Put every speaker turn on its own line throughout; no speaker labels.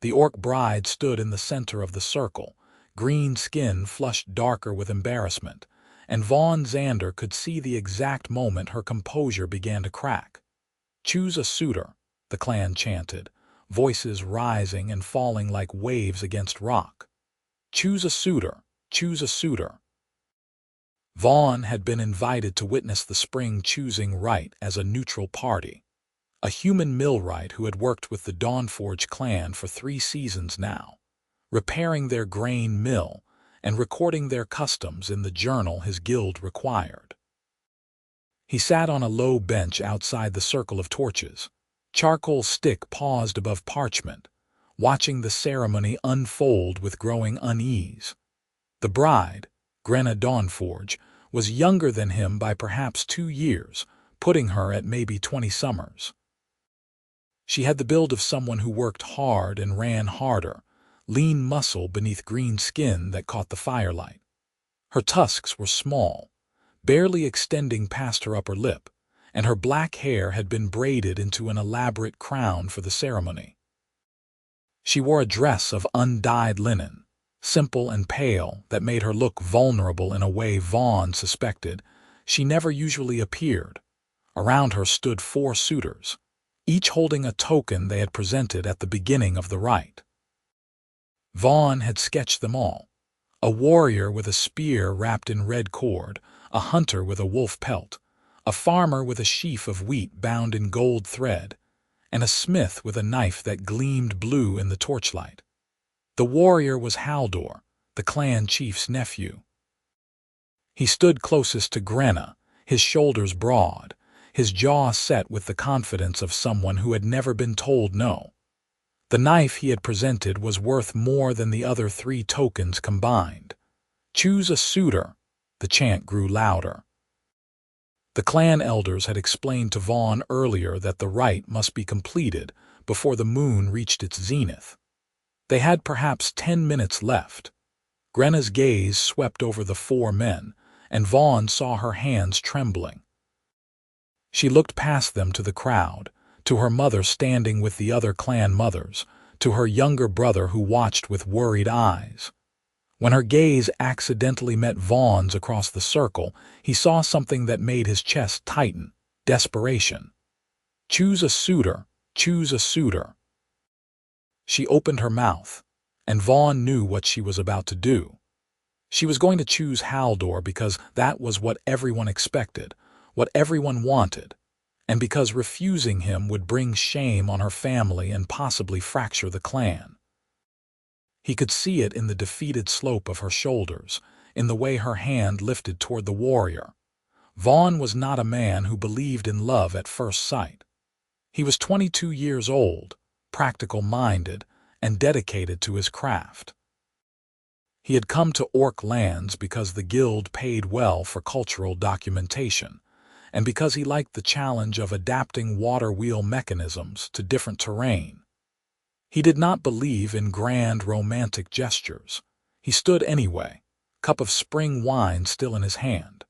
The orc bride stood in the center of the circle, green skin flushed darker with embarrassment, and Vaughn Xander could see the exact moment her composure began to crack. "Choose a suitor," the clan chanted, voices rising and falling like waves against rock. "Choose a suitor, choose a suitor." Vaughn had been invited to witness the spring choosing rite as a neutral party. A human millwright who had worked with the Dawnforge clan for 3 seasons now, repairing their grain mill and recording their customs in the journal his guild required. He sat on a low bench outside the circle of torches, charcoal stick paused above parchment, watching the ceremony unfold with growing unease. The bride, Grenna Dawnforge, was younger than him by perhaps 2 years, putting her at maybe 20 summers. She had the build of someone who worked hard and ran harder, lean muscle beneath green skin that caught the firelight. Her tusks were small, barely extending past her upper lip, and her black hair had been braided into an elaborate crown for the ceremony. She wore a dress of undyed linen, simple and pale, that made her look vulnerable in a way Vaughn suspected she never usually appeared. Around her stood 4 suitors, each holding a token they had presented at the beginning of the rite. Vaughn had sketched them all: a warrior with a spear wrapped in red cord, a hunter with a wolf pelt, a farmer with a sheaf of wheat bound in gold thread, and a smith with a knife that gleamed blue in the torchlight. The warrior was Haldor, the clan chief's nephew. He stood closest to Grenna, his shoulders broad, his jaw set with the confidence of someone who had never been told no. The knife he had presented was worth more than the other 3 tokens combined. "Choose a suitor," the chant grew louder. The clan elders had explained to Vaughn earlier that the rite must be completed before the moon reached its zenith. They had perhaps 10 minutes left. Grenna's gaze swept over the 4 men, and Vaughn saw her hands trembling. She looked past them to the crowd, to her mother standing with the other clan mothers, to her younger brother who watched with worried eyes. When her gaze accidentally met Vaughn's across the circle, he saw something that made his chest tighten: desperation. "Choose a suitor, choose a suitor." She opened her mouth, and Vaughn knew what she was about to do. She was going to choose Haldor because that was what everyone expected, what everyone wanted, and because refusing him would bring shame on her family and possibly fracture the clan. He could see it in the defeated slope of her shoulders, in the way her hand lifted toward the warrior. Vaughn was not a man who believed in love at first sight. He was 22 years old, practical-minded, and dedicated to his craft. He had come to Orc lands because the guild paid well for cultural documentation, and because he liked the challenge of adapting water wheel mechanisms to different terrain. He did not believe in grand romantic gestures. He stood anyway, cup of spring wine still in his hand.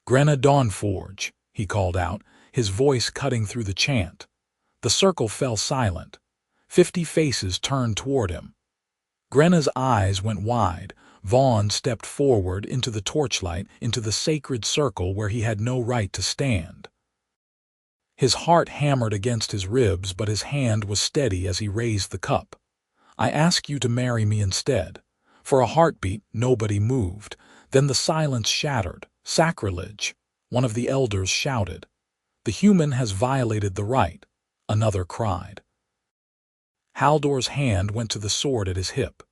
"Grenna Dawnforge," he called out, his voice cutting through the chant. The circle fell silent. 50 faces turned toward him. Grenna's eyes went wide. Vaughn stepped forward into the torchlight, into the sacred circle where he had no right to stand. His heart hammered against his ribs, but his hand was steady as he raised the cup. "I ask you to marry me instead." For a heartbeat, nobody moved. Then the silence shattered. "Sacrilege!" one of the elders shouted. "The human has violated the rite," another cried. Haldor's hand went to the sword at his hip.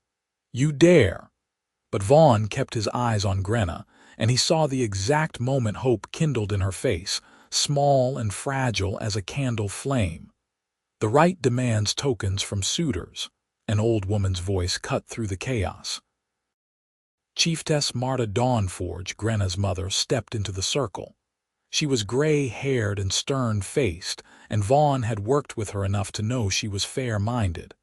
"You dare!" But Vaughn kept his eyes on Grenna, and he saw the exact moment hope kindled in her face, small and fragile as a candle flame. "The rite demands tokens from suitors," an old woman's voice cut through the chaos. Chiefess Marta Dawnforge, Grenna's mother, stepped into the circle. She was gray-haired and stern-faced, and Vaughn had worked with her enough to know she was fair-minded.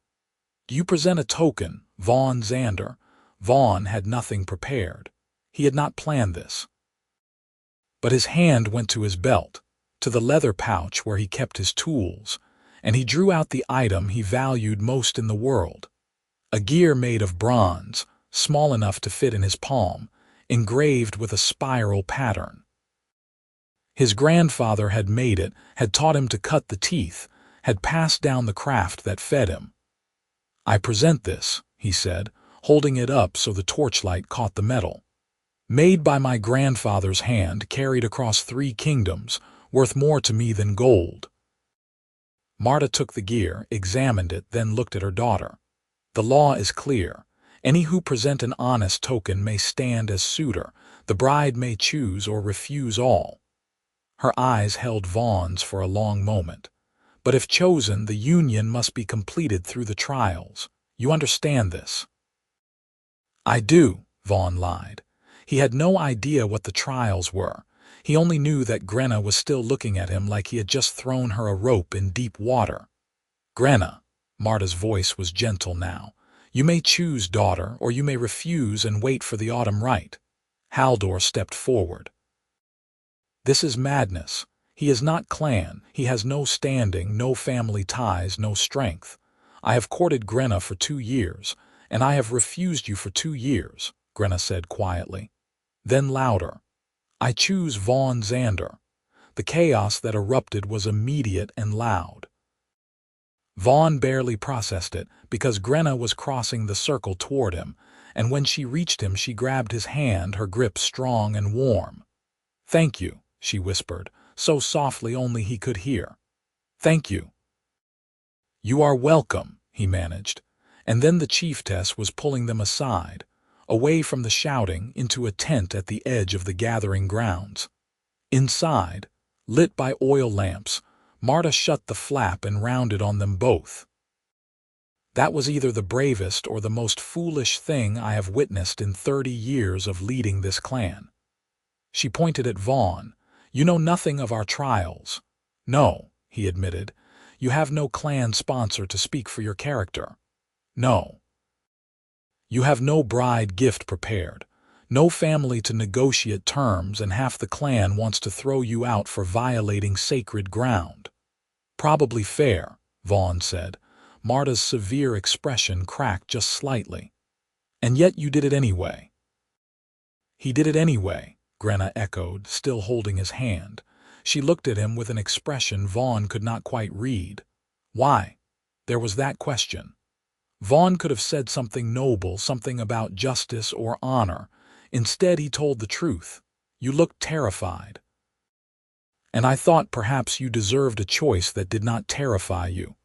"Do you present a token, Vaughn Xander?" Vaughn had nothing prepared. He had not planned this. But his hand went to his belt, to the leather pouch where he kept his tools, and he drew out the item he valued most in the world. A gear made of bronze, small enough to fit in his palm, engraved with a spiral pattern. His grandfather had made it, had taught him to cut the teeth, had passed down the craft that fed him. "I present this," he said, holding it up so the torchlight caught the metal. "Made by my grandfather's hand, carried across 3 kingdoms, worth more to me than gold." Marta took the gear, examined it, then looked at her daughter. "The law is clear. Any who present an honest token may stand as suitor. The bride may choose or refuse all." Her eyes held Vaughn's for a long moment. "But if chosen, the union must be completed through the trials. You understand this?" "I do," Vaughn lied. He had no idea what the trials were. He only knew that Grenna was still looking at him like he had just thrown her a rope in deep water. "Grenna," Marta's voice was gentle now, "you may choose, daughter, or you may refuse and wait for the autumn rite." Haldor stepped forward. "This is madness. He is not clan. He has no standing, no family ties, no strength. I have courted Grenna for 2 years, and I have refused you for 2 years," Grenna said quietly. Then louder, "I choose Vaughn Xander." The chaos that erupted was immediate and loud. Vaughn barely processed it, because Grenna was crossing the circle toward him, and when she reached him she grabbed his hand, her grip strong and warm. "Thank you," she whispered, so softly only he could hear. "Thank you." "You are welcome," he managed, and then the chiefess was pulling them aside, away from the shouting, into a tent at the edge of the gathering grounds. Inside, lit by oil lamps, Marta shut the flap and rounded on them both. "That was either the bravest or the most foolish thing I have witnessed in 30 years of leading this clan." She pointed at Vaughn. "You know nothing of our trials." "No," he admitted. "You have no clan sponsor to speak for your character." "No. You have no bride gift prepared, no family to negotiate terms, and half the clan wants to throw you out for violating sacred ground." "Probably fair," Vaughn said. Marta's severe expression cracked just slightly. "And yet you did it anyway." "He did it anyway," Grenna echoed, still holding his hand. She looked at him with an expression Vaughn could not quite read. Why? There was that question. Vaughn could have said something noble, something about justice or honor. Instead, he told the truth. "You looked terrified. And I thought perhaps you deserved a choice that did not terrify you."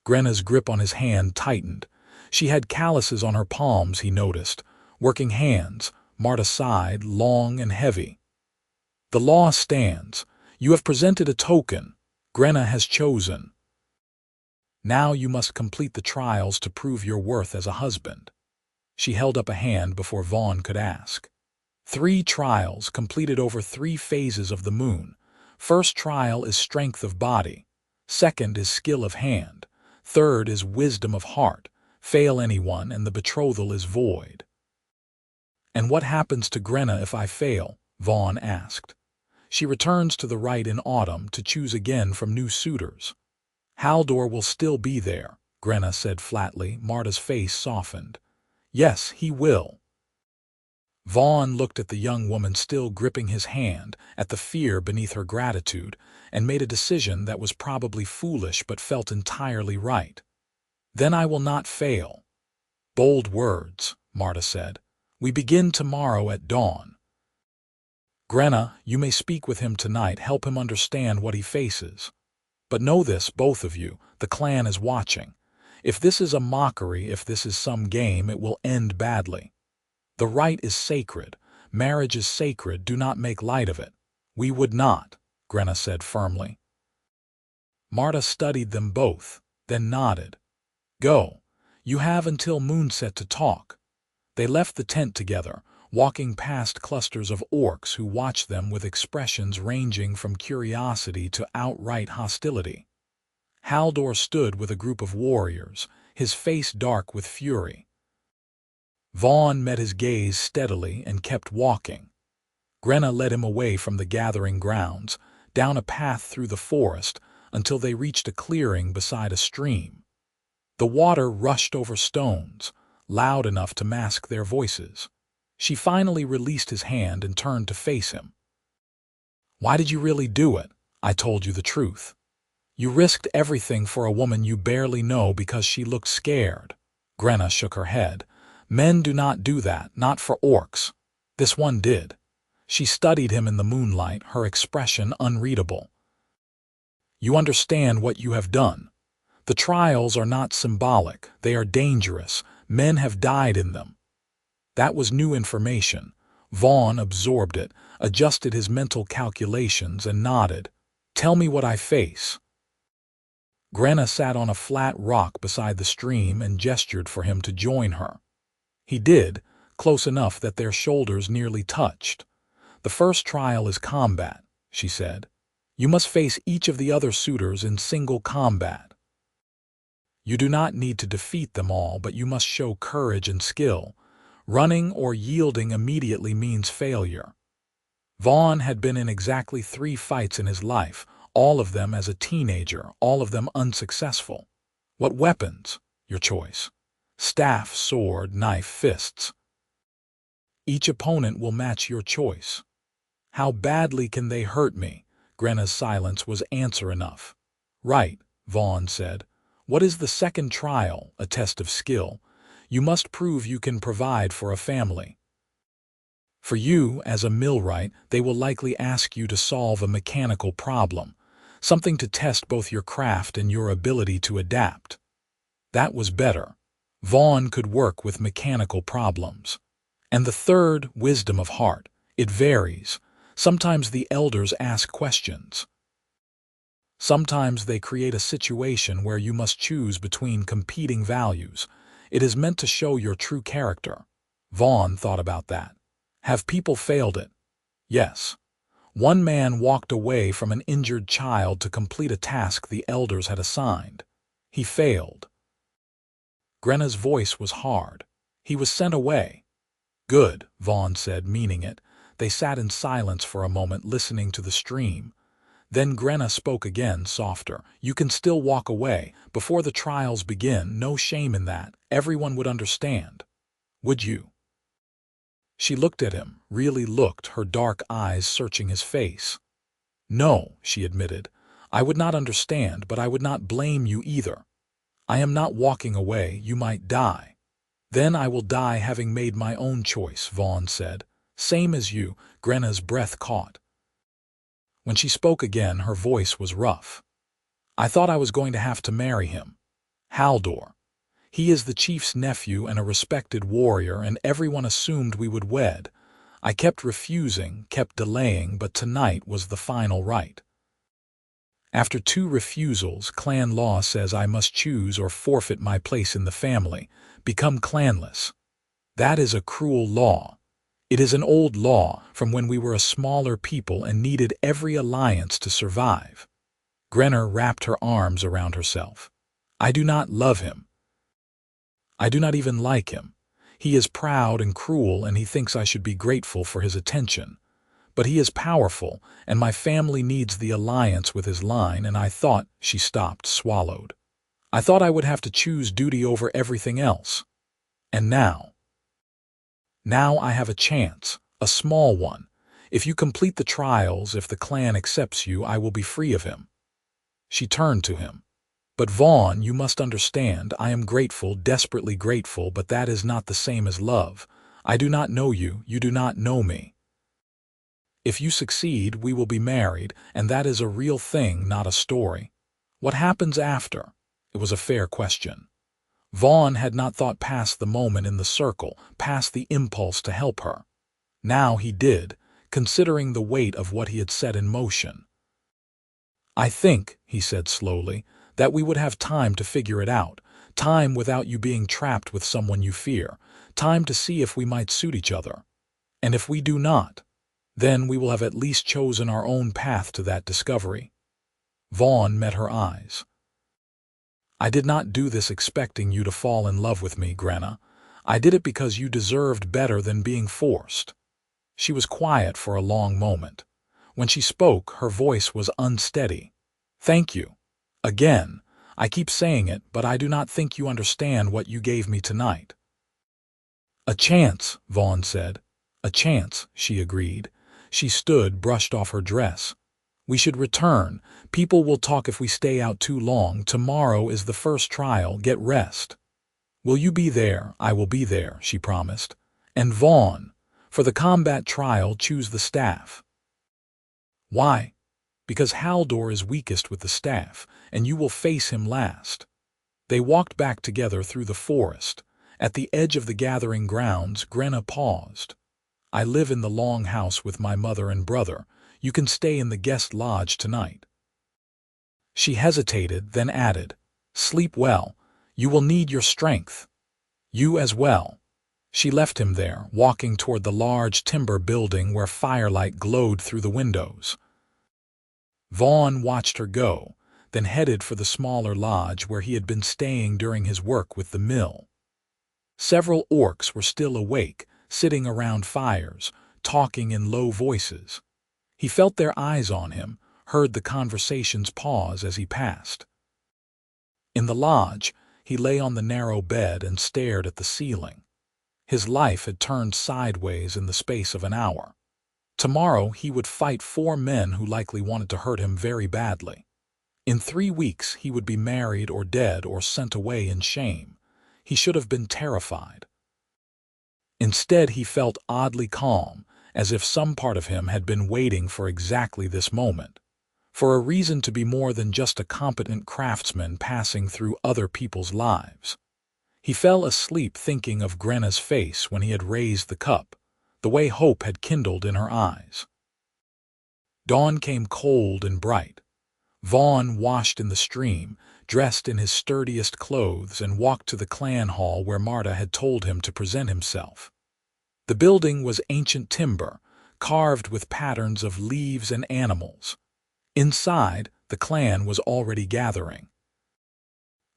Grenna's grip on his hand tightened. She had calluses on her palms, he noticed. Working hands, Marta sighed, long and heavy. "The law stands. You have presented a token. Grenna has chosen. Now you must complete the trials to prove your worth as a husband." She held up a hand before Vaughn could ask. 3 trials completed over 3 phases of the moon. First trial is strength of body. Second is skill of hand. Third is wisdom of heart. Fail anyone and the betrothal is void. "And what happens to Grenna if I fail?" Vaughn asked. "She returns to the rite in autumn to choose again from new suitors." "Haldor will still be there," Grenna said flatly. Marta's face softened. "Yes, he will." Vaughn looked at the young woman still gripping his hand, at the fear beneath her gratitude, and made a decision that was probably foolish but felt entirely right. "Then I will not fail." "Bold words," Marta said. "We begin tomorrow at dawn." "Grenna, you may speak with him tonight, help him understand what he faces. But know this, both of you, the clan is watching. If this is a mockery, if this is some game, it will end badly. The rite is sacred. Marriage is sacred. Do not make light of it." "We would not," Grenna said firmly. Marta studied them both, then nodded. "Go. You have until moonset to talk." They left the tent together, walking past clusters of orcs who watched them with expressions ranging from curiosity to outright hostility. Haldor stood with a group of warriors, his face dark with fury. Vaughn met his gaze steadily and kept walking. Grenna led him away from the gathering grounds, down a path through the forest, until they reached a clearing beside a stream. The water rushed over stones, loud enough to mask their voices. She finally released his hand and turned to face him. "Why did you really do it? I told you the truth. You risked everything for a woman you barely know because she looked scared." Grenna shook her head. "Men do not do that, not for orcs. This one did." She studied him in the moonlight, her expression unreadable. "You understand what you have done. The trials are not symbolic, they are dangerous. Men have died in them." That was new information. Vaughn absorbed it, adjusted his mental calculations, and nodded. "Tell me what I face." Grenna sat on a flat rock beside the stream and gestured for him to join her. He did, close enough that their shoulders nearly touched. "The first trial is combat," she said. "You must face each of the other suitors in single combat. You do not need to defeat them all, but you must show courage and skill. Running or yielding immediately means failure." Vaughn had been in exactly 3 fights in his life, all of them as a teenager, all of them unsuccessful. "What weapons?" "Your choice. Staff, sword, knife, fists. Each opponent will match your choice." "How badly can they hurt me?" Grenna's silence was answer enough. "Right," Vaughn said. "What is the second trial? A test of skill. You must prove you can provide for a family. For you, as a millwright, they will likely ask you to solve a mechanical problem, something to test both your craft and your ability to adapt." That was better. Vaughn could work with mechanical problems. "And the third, wisdom of heart. It varies. Sometimes the elders ask questions. Sometimes they create a situation where you must choose between competing values. It is meant to show your true character." Vaughn thought about that. "Have people failed it?" "Yes. One man walked away from an injured child to complete a task the elders had assigned. He failed." Grenna's voice was hard. "He was sent away." "Good," Vaughn said, meaning it. They sat in silence for a moment, listening to the stream. Then Grenna spoke again, softer. "You can still walk away. Before the trials begin, no shame in that. Everyone would understand." "Would you?" She looked at him, really looked, her dark eyes searching his face. "No," she admitted. "I would not understand, but I would not blame you either. I am not walking away. You might die." "Then I will die having made my own choice," Vaughn said. "Same as you." Grenna's breath caught. When she spoke again, her voice was rough. "I thought I was going to have to marry him. Haldor. He is the chief's nephew and a respected warrior, and everyone assumed we would wed. I kept refusing, kept delaying, but tonight was the final rite. After 2 refusals, clan law says I must choose or forfeit my place in the family, become clanless. That is a cruel law. It is an old law from when we were a smaller people and needed every alliance to survive." Grenna wrapped her arms around herself. "I do not love him. I do not even like him. He is proud and cruel, and he thinks I should be grateful for his attention. But he is powerful, and my family needs the alliance with his line, and I thought—" She stopped, swallowed. "I thought I would have to choose duty over everything else. And now I have a chance, a small one. If you complete the trials, if the clan accepts you, I will be free of him." She turned to him. "But Vaughn, you must understand, I am grateful, desperately grateful, but that is not the same as love. I do not know you, you do not know me. If you succeed, we will be married, and that is a real thing, not a story. What happens after?" It was a fair question. Vaughn had not thought past the moment in the circle, past the impulse to help her. Now he did, considering the weight of what he had set in motion. "I think," he said slowly, "that we would have time to figure it out, time without you being trapped with someone you fear, time to see if we might suit each other. And if we do not, then we will have at least chosen our own path to that discovery." Vaughn met her eyes. "I did not do this expecting you to fall in love with me, Grenna. I did it because you deserved better than being forced." She was quiet for a long moment. When she spoke, her voice was unsteady. "Thank you. Again, I keep saying it, but I do not think you understand what you gave me tonight. A chance, Vaughn said. A chance, she agreed. She stood, brushed off her dress. We should return. People will talk if we stay out too long. Tomorrow is the first trial. Get rest. Will you be there? I will be there, she promised. And Vaughn, for the combat trial, choose the staff. Why? Because Haldor is weakest with the staff, and you will face him last. They walked back together through the forest. At the edge of the gathering grounds, Grenna paused. I live in the long house with my mother and brother. You can stay in the guest lodge tonight. She hesitated, then added, Sleep well. You will need your strength. You as well. She left him there, walking toward the large timber building where firelight glowed through the windows. Vaughn watched her go, then headed for the smaller lodge where he had been staying during his work with the mill. Several orcs were still awake, sitting around fires, talking in low voices. He felt their eyes on him, heard the conversations pause as he passed. In the lodge, he lay on the narrow bed and stared at the ceiling. His life had turned sideways in the space of an hour. Tomorrow he would fight 4 men who likely wanted to hurt him very badly. In 3 weeks he would be married or dead or sent away in shame. He should have been terrified. Instead he felt oddly calm, as if some part of him had been waiting for exactly this moment, for a reason to be more than just a competent craftsman passing through other people's lives. He fell asleep thinking of Grenna's face when he had raised the cup, the way hope had kindled in her eyes. Dawn came cold and bright. Vaughn washed in the stream, dressed in his sturdiest clothes, and walked to the clan hall where Marta had told him to present himself. The building was ancient timber, carved with patterns of leaves and animals. Inside, the clan was already gathering.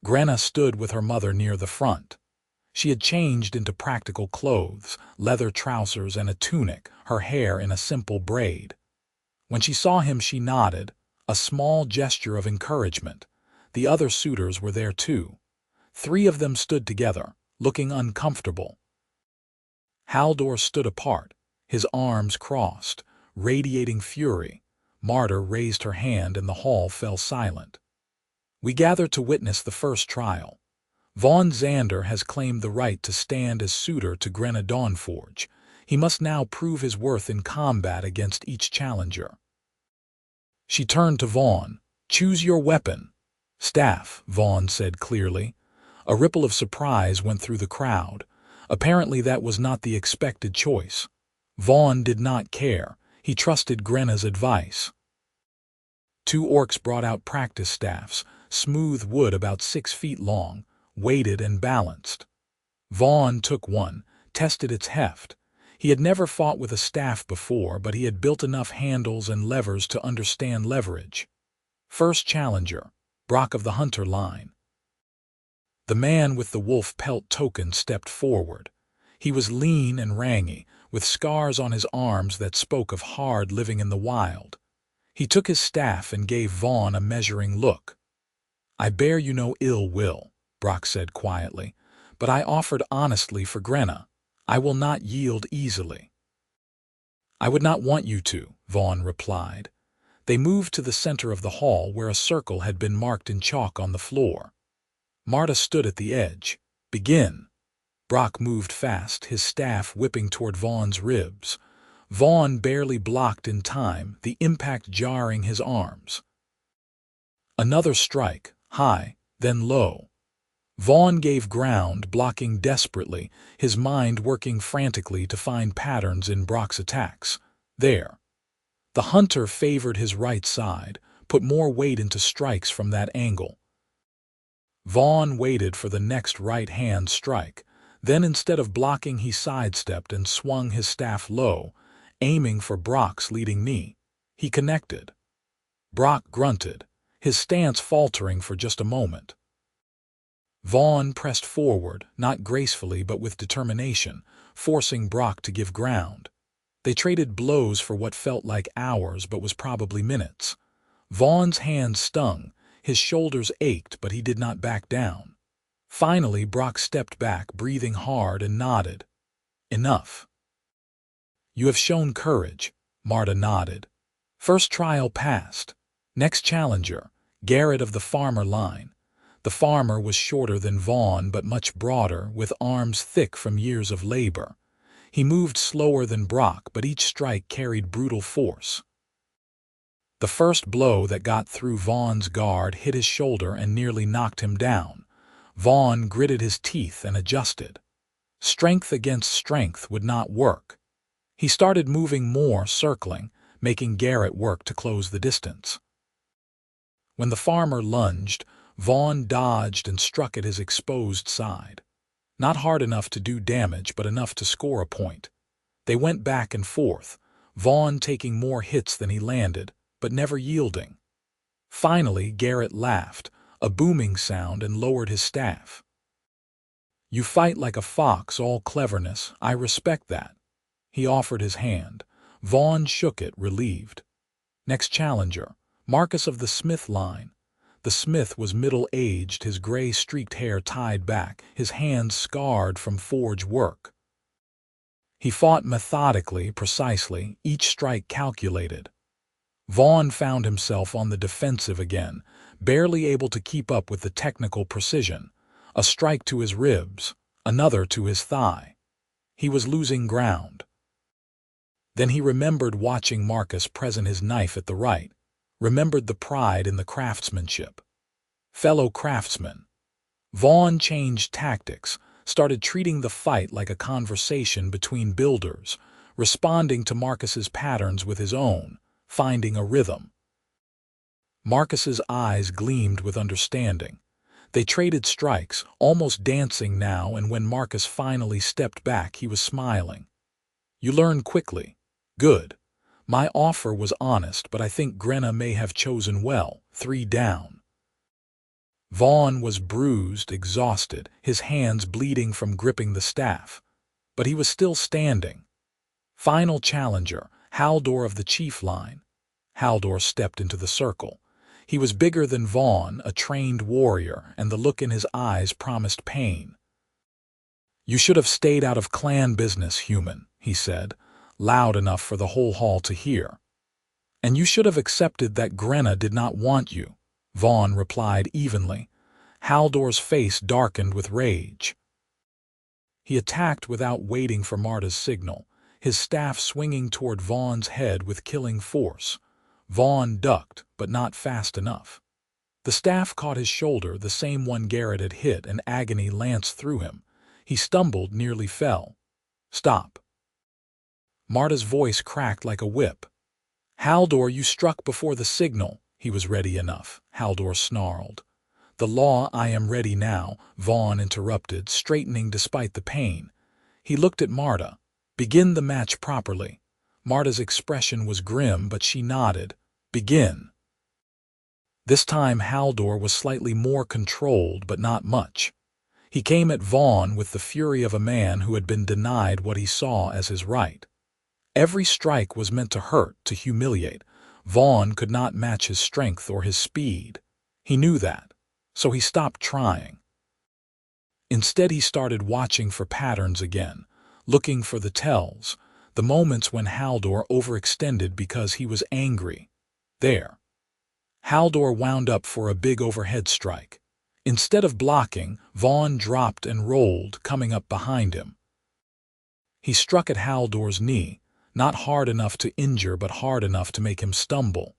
Grenna stood with her mother near the front. She had changed into practical clothes, leather trousers and a tunic, her hair in a simple braid. When she saw him, she nodded, a small gesture of encouragement. The other suitors were there too. 3 of them stood together, looking uncomfortable. Haldor stood apart, his arms crossed, radiating fury. Marta raised her hand and the hall fell silent. We gather to witness the first trial. Vaughn Xander has claimed the right to stand as suitor to Grenna Dawnforge. He must now prove his worth in combat against each challenger. She turned to Vaughn. Choose your weapon. Staff, Vaughn said clearly. A ripple of surprise went through the crowd. Apparently that was not the expected choice. Vaughn did not care. He trusted Grenna's advice. 2 orcs brought out practice staffs, smooth wood about 6 feet long, weighted and balanced. Vaughn took one, tested its heft. He had never fought with a staff before, but he had built enough handles and levers to understand leverage. First challenger, Brock of the Hunter line. The man with the wolf pelt token stepped forward. He was lean and rangy, with scars on his arms that spoke of hard living in the wild. He took his staff and gave Vaughn a measuring look. I bear you no ill will, Brock said quietly, but I offered honestly for Grenna. I will not yield easily. I would not want you to, Vaughn replied. They moved to the center of the hall where a circle had been marked in chalk on the floor. Marta stood at the edge. Begin. Brock moved fast, his staff whipping toward Vaughn's ribs. Vaughn barely blocked in time, the impact jarring his arms. Another strike, high, then low. Vaughn gave ground, blocking desperately, his mind working frantically to find patterns in Brock's attacks. There. The hunter favored his right side, put more weight into strikes from that angle. Vaughn waited for the next right-hand strike. Then instead of blocking, he sidestepped and swung his staff low, aiming for Brock's leading knee. He connected. Brock grunted, his stance faltering for just a moment. Vaughn pressed forward, not gracefully but with determination, forcing Brock to give ground. They traded blows for what felt like hours but was probably minutes. Vaughn's hand stung, His shoulders ached, but he did not back down. Finally, Brock stepped back, breathing hard, and nodded. Enough. You have shown courage, Marta nodded. First trial passed. Next challenger, Garrett of the farmer line. The farmer was shorter than Vaughn, but much broader, with arms thick from years of labor. He moved slower than Brock, but each strike carried brutal force. The first blow that got through Vaughn's guard hit his shoulder and nearly knocked him down. Vaughn gritted his teeth and adjusted. Strength against strength would not work. He started moving more, circling, making Garrett work to close the distance. When the farmer lunged, Vaughn dodged and struck at his exposed side. Not hard enough to do damage, but enough to score a point. They went back and forth, Vaughn taking more hits than he landed, but never yielding. Finally, Garrett laughed, a booming sound, and lowered his staff. You fight like a fox, all cleverness. I respect that. He offered his hand. Vaughn shook it, relieved. Next challenger, Marcus of the Smith line. The Smith was middle-aged, his gray-streaked hair tied back, his hands scarred from forge work. He fought methodically, precisely, each strike calculated. Vaughn found himself on the defensive again, barely able to keep up with the technical precision. A strike to his ribs, another to his thigh. He was losing ground. Then he remembered watching Marcus present his knife at the rite, remembered the pride in the craftsmanship. Fellow craftsmen. Vaughn changed tactics, started treating the fight like a conversation between builders, responding to Marcus's patterns with his own, finding a rhythm. Marcus's eyes gleamed with understanding. They traded strikes, almost dancing now, and when Marcus finally stepped back, he was smiling. You learn quickly. Good. My offer was honest, but I think Grenna may have chosen well. 3 down. Vaughn was bruised, exhausted, his hands bleeding from gripping the staff. But he was still standing. Final challenger, Haldor of the chief line. Haldor stepped into the circle. He was bigger than Vaughn, a trained warrior, and the look in his eyes promised pain. You should have stayed out of clan business, human, he said, loud enough for the whole hall to hear. And you should have accepted that Grenna did not want you, Vaughn replied evenly. Haldor's face darkened with rage. He attacked without waiting for Marta's signal, his staff swinging toward Vaughn's head with killing force. Vaughn ducked, but not fast enough. The staff caught his shoulder, the same one Garrett had hit, and agony lanced through him. He stumbled, nearly fell. Stop. Marta's voice cracked like a whip. Haldor, you struck before the signal. He was ready enough, Haldor snarled. The law, I am ready now, Vaughn interrupted, straightening despite the pain. He looked at Marta. Begin the match properly. Marta's expression was grim, but she nodded. Begin. This time Haldor was slightly more controlled, but not much. He came at Vaughn with the fury of a man who had been denied what he saw as his right. Every strike was meant to hurt, to humiliate. Vaughn could not match his strength or his speed. He knew that, so he stopped trying. Instead, he started watching for patterns again, looking for the tells, the moments when Haldor overextended because he was angry. There. Haldor wound up for a big overhead strike. Instead of blocking, Vaughn dropped and rolled, coming up behind him. He struck at Haldor's knee, not hard enough to injure but hard enough to make him stumble.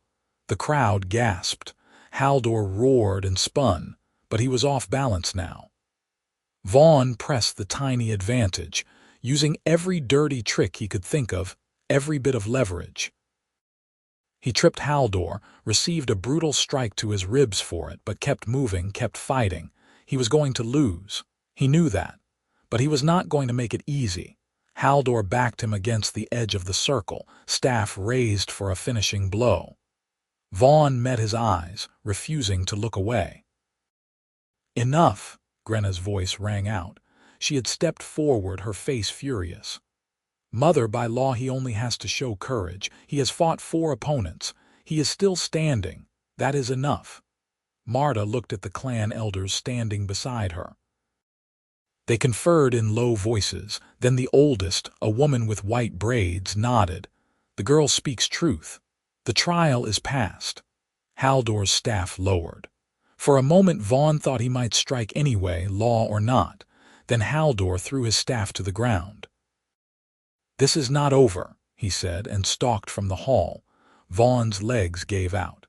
The crowd gasped. Haldor roared and spun, but he was off balance now. Vaughn pressed the tiny advantage, using every dirty trick he could think of, every bit of leverage. He tripped Haldor, received a brutal strike to his ribs for it, but kept moving, kept fighting. He was going to lose. He knew that. But he was not going to make it easy. Haldor backed him against the edge of the circle, staff raised for a finishing blow. Vaughn met his eyes, refusing to look away. Enough, Grenna's voice rang out. She had stepped forward, her face furious. Mother, by law he only has to show courage. He has fought 4 opponents. He is still standing. That is enough. Marta looked at the clan elders standing beside her. They conferred in low voices. Then the oldest, a woman with white braids, nodded. The girl speaks truth. The trial is past. Haldor's staff lowered. For a moment Vaughn thought he might strike anyway, law or not. Then Haldor threw his staff to the ground. "This is not over," he said, and stalked from the hall. Vaughn's legs gave out.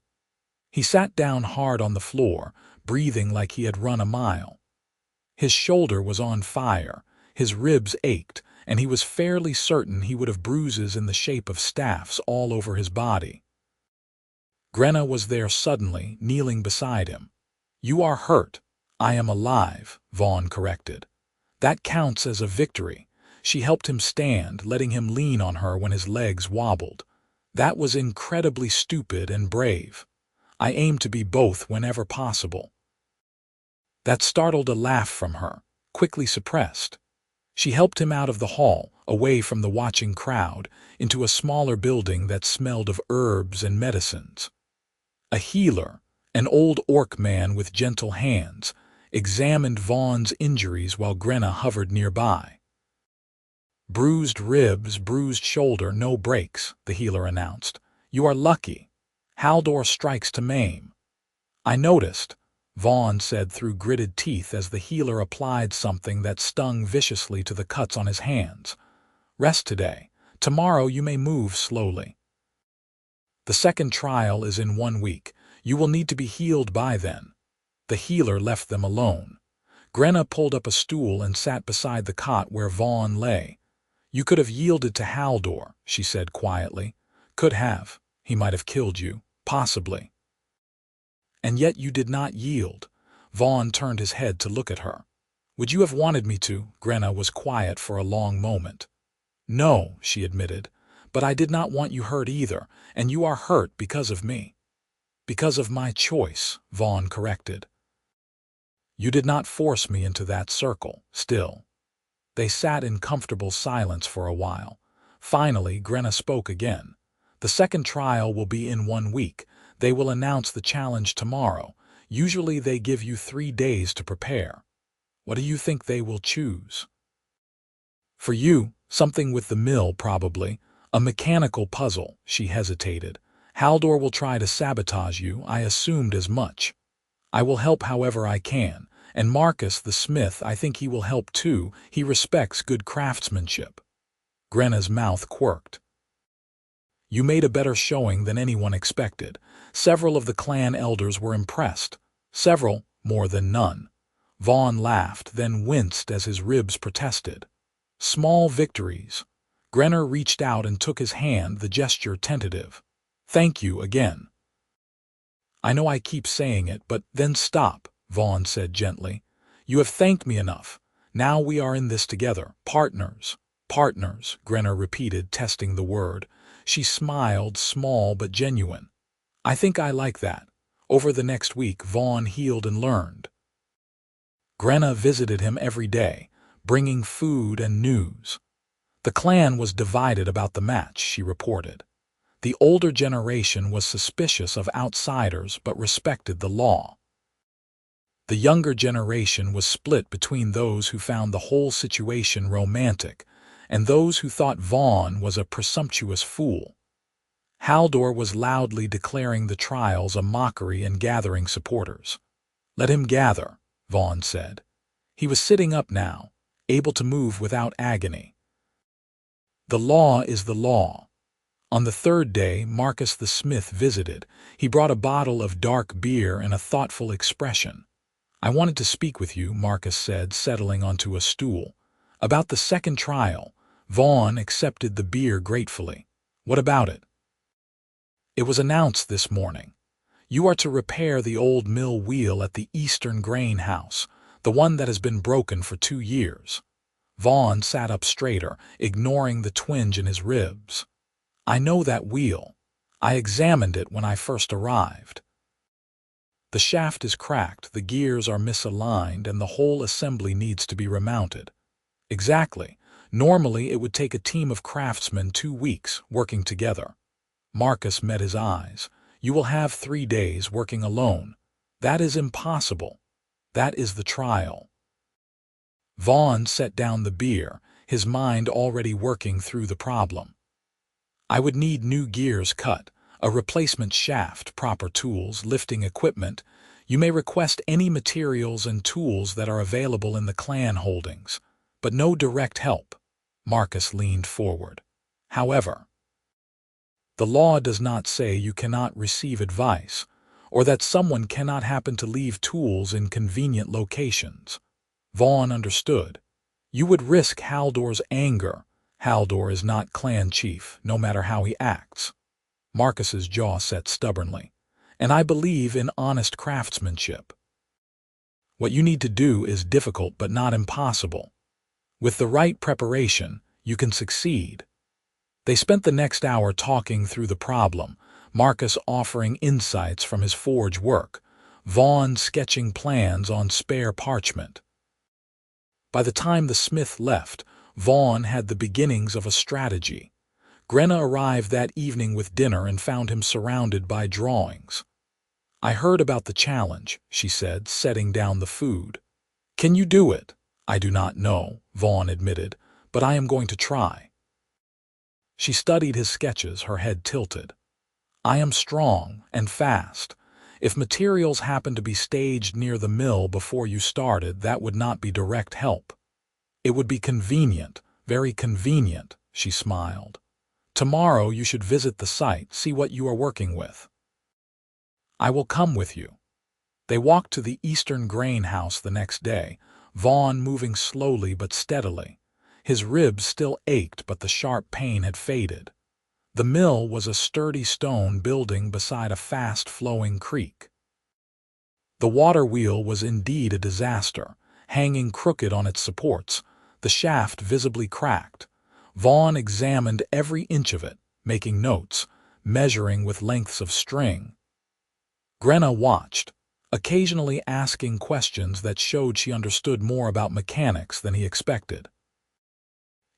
He sat down hard on the floor, breathing like he had run a mile. His shoulder was on fire, his ribs ached, and he was fairly certain he would have bruises in the shape of staffs all over his body. Grenna was there suddenly, kneeling beside him. "You are hurt. I am alive," Vaughn corrected. "That counts as a victory." She helped him stand, letting him lean on her when his legs wobbled. "That was incredibly stupid and brave. I aim to be both whenever possible." That startled a laugh from her, quickly suppressed. She helped him out of the hall, away from the watching crowd, into a smaller building that smelled of herbs and medicines. A healer, an old orc man with gentle hands, examined Vaughn's injuries while Grenna hovered nearby. "Bruised ribs, bruised shoulder, no breaks," the healer announced. "You are lucky. Haldor strikes to maim." "I noticed," Vaughn said through gritted teeth as the healer applied something that stung viciously to the cuts on his hands. "Rest today. Tomorrow you may move slowly. The second trial is in 1 week. You will need to be healed by then." The healer left them alone. Grenna pulled up a stool and sat beside the cot where Vaughn lay. "You could have yielded to Haldor," she said quietly. "Could have. He might have killed you. Possibly. And yet you did not yield." Vaughn turned his head to look at her. "Would you have wanted me to?" Grenna was quiet for a long moment. "No," she admitted, "but I did not want you hurt either, and you are hurt because of me." "Because of my choice," Vaughn corrected. "You did not force me into that circle, still." They sat in comfortable silence for a while. Finally, Grenna spoke again. "The second trial will be in 1 week. They will announce the challenge tomorrow. Usually they give you 3 days to prepare. What do you think they will choose?" "For you, something with the mill probably. A mechanical puzzle," she hesitated. "Haldor will try to sabotage you. I assumed as much. I will help however I can. And Marcus, the smith, I think he will help too. He respects good craftsmanship." Grenna's mouth quirked. "You made a better showing than anyone expected." Several of the clan elders were impressed. Several, more than none. Vaughn laughed, then winced as his ribs protested. "Small victories." Grenna reached out and took his hand, the gesture tentative. "Thank you again." "I know I keep saying it, but then stop," Vaughn said gently. "You have thanked me enough. Now we are in this together. Partners." "Partners," Grenna repeated, testing the word. She smiled, small but genuine. "I think I like that." Over the next week, Vaughn healed and learned. Grenna visited him every day, bringing food and news. The clan was divided about the match, she reported. The older generation was suspicious of outsiders but respected the law. The younger generation was split between those who found the whole situation romantic and those who thought Vaughn was a presumptuous fool. Haldor was loudly declaring the trials a mockery and gathering supporters. "Let him gather," Vaughn said. He was sitting up now, able to move without agony. "The law is the law." On the third day, Marcus the smith visited. He brought a bottle of dark beer and a thoughtful expression. "I wanted to speak with you," Marcus said, settling onto a stool. "About the second trial." Vaughn accepted the beer gratefully. "What about it?" "It was announced this morning. You are to repair the old mill wheel at the Eastern Grain House, the one that has been broken for 2 years. Vaughn sat up straighter, ignoring the twinge in his ribs. "I know that wheel. I examined it when I first arrived. The shaft is cracked, the gears are misaligned, and the whole assembly needs to be remounted." "Exactly. Normally it would take a team of craftsmen 2 weeks working together." Marcus met his eyes. "You will have 3 days working alone." That is impossible. That is the trial. Vaughn set down the beer, his mind already working through the problem. I would need new gears cut, a replacement shaft, proper tools, lifting equipment. You may request any materials and tools that are available in the clan holdings, but no direct help. Marcus leaned forward. However, the law does not say you cannot receive advice, or that someone cannot happen to leave tools in convenient locations. Vaughn understood. You would risk Haldor's anger. Haldor is not clan chief, no matter how he acts. Marcus's jaw set stubbornly. And I believe in honest craftsmanship. What you need to do is difficult but not impossible. With the right preparation, you can succeed. They spent the next hour talking through the problem, Marcus offering insights from his forge work, Vaughn sketching plans on spare parchment. By the time the smith left, Vaughn had the beginnings of a strategy. Grenna arrived that evening with dinner and found him surrounded by drawings. I heard about the challenge, she said, setting down the food. Can you do it? I do not know, Vaughn admitted, but I am going to try. She studied his sketches, her head tilted. I am strong and fast. If materials happened to be staged near the mill before you started, that would not be direct help. It would be convenient, very convenient, she smiled. Tomorrow you should visit the site, see what you are working with. I will come with you. They walked to the eastern grain house the next day, Vaughn moving slowly but steadily. His ribs still ached, but the sharp pain had faded. The mill was a sturdy stone building beside a fast-flowing creek. The water wheel was indeed a disaster, hanging crooked on its supports, the shaft visibly cracked. Vaughn examined every inch of it, making notes, measuring with lengths of string. Grenna watched, occasionally asking questions that showed she understood more about mechanics than he expected.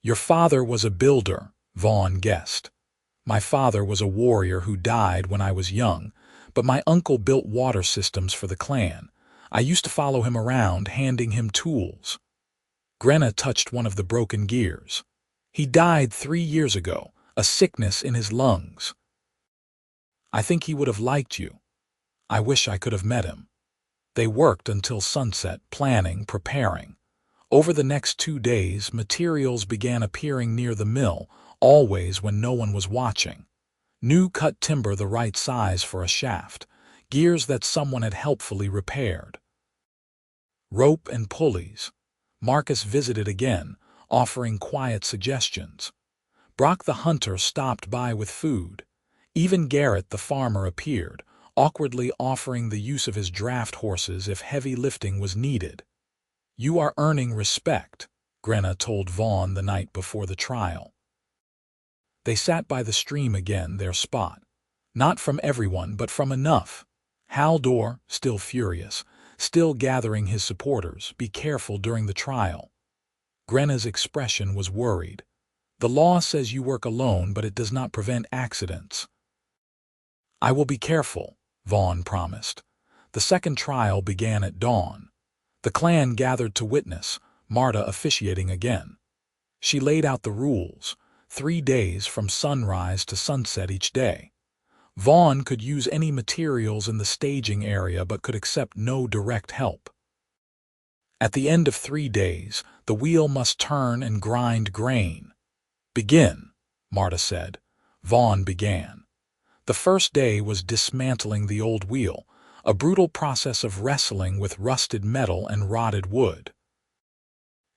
Your father was a builder, Vaughn guessed. My father was a warrior who died when I was young, but my uncle built water systems for the clan. I used to follow him around, handing him tools. Grenna touched one of the broken gears. He died 3 years ago, a sickness in his lungs. I think he would have liked you. I wish I could have met him. They worked until sunset, planning, preparing. Over the next 2 days, materials began appearing near the mill, always when no one was watching. New cut timber the right size for a shaft, gears that someone had helpfully repaired. Rope and pulleys. Marcus visited again, offering quiet suggestions. Brock the hunter stopped by with food. Even Garrett the farmer appeared, awkwardly offering the use of his draft horses if heavy lifting was needed. You are earning respect, Grenna told Vaughn the night before the trial. They sat by the stream again, their spot. Not from everyone, but from enough. Haldor, still furious, still gathering his supporters, be careful during the trial. Grenna's expression was worried. The law says you work alone, but it does not prevent accidents. I will be careful, Vaughn promised. The second trial began at dawn. The clan gathered to witness, Marta officiating again. She laid out the rules, 3 days from sunrise to sunset each day. Vaughn could use any materials in the staging area but could accept no direct help. At the end of 3 days, the wheel must turn and grind grain. Begin, Marta said. Vaughn began. The first day was dismantling the old wheel, a brutal process of wrestling with rusted metal and rotted wood.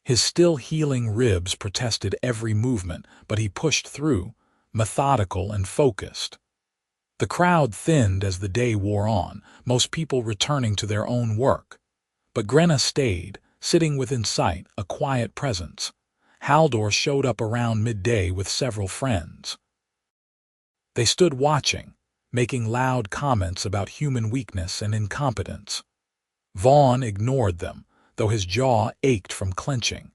His still healing ribs protested every movement, but he pushed through, methodical and focused. The crowd thinned as the day wore on, most people returning to their own work. But Grenna stayed, sitting within sight, a quiet presence. Haldor showed up around midday with several friends. They stood watching, making loud comments about human weakness and incompetence. Vaughn ignored them, though his jaw ached from clenching.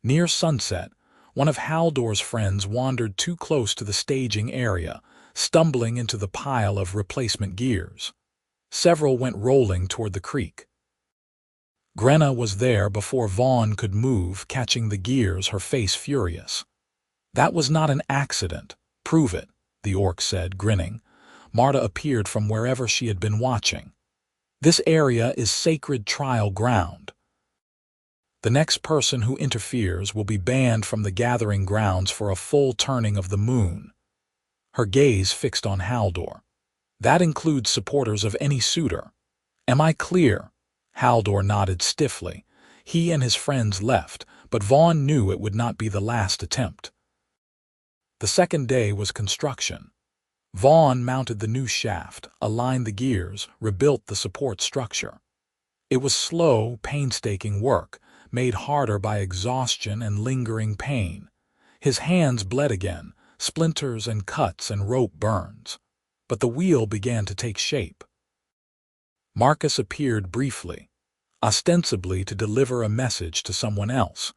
Near sunset, one of Haldor's friends wandered too close to the staging area, stumbling into the pile of replacement gears. Several went rolling toward the creek. Grenna was there before Vaughn could move, catching the gears, her face furious. "That was not an accident. Prove it," the orc said, grinning. Marta appeared from wherever she had been watching. "This area is sacred trial ground. The next person who interferes will be banned from the gathering grounds for a full turning of the moon." Her gaze fixed on Haldor. "That includes supporters of any suitor. Am I clear?" Haldor nodded stiffly. He and his friends left, but Vaughn knew it would not be the last attempt. The second day was construction. Vaughn mounted the new shaft, aligned the gears, rebuilt the support structure. It was slow, painstaking work, made harder by exhaustion and lingering pain. His hands bled again, splinters and cuts and rope burns. But the wheel began to take shape. Marcus appeared briefly, ostensibly to deliver a message to someone else,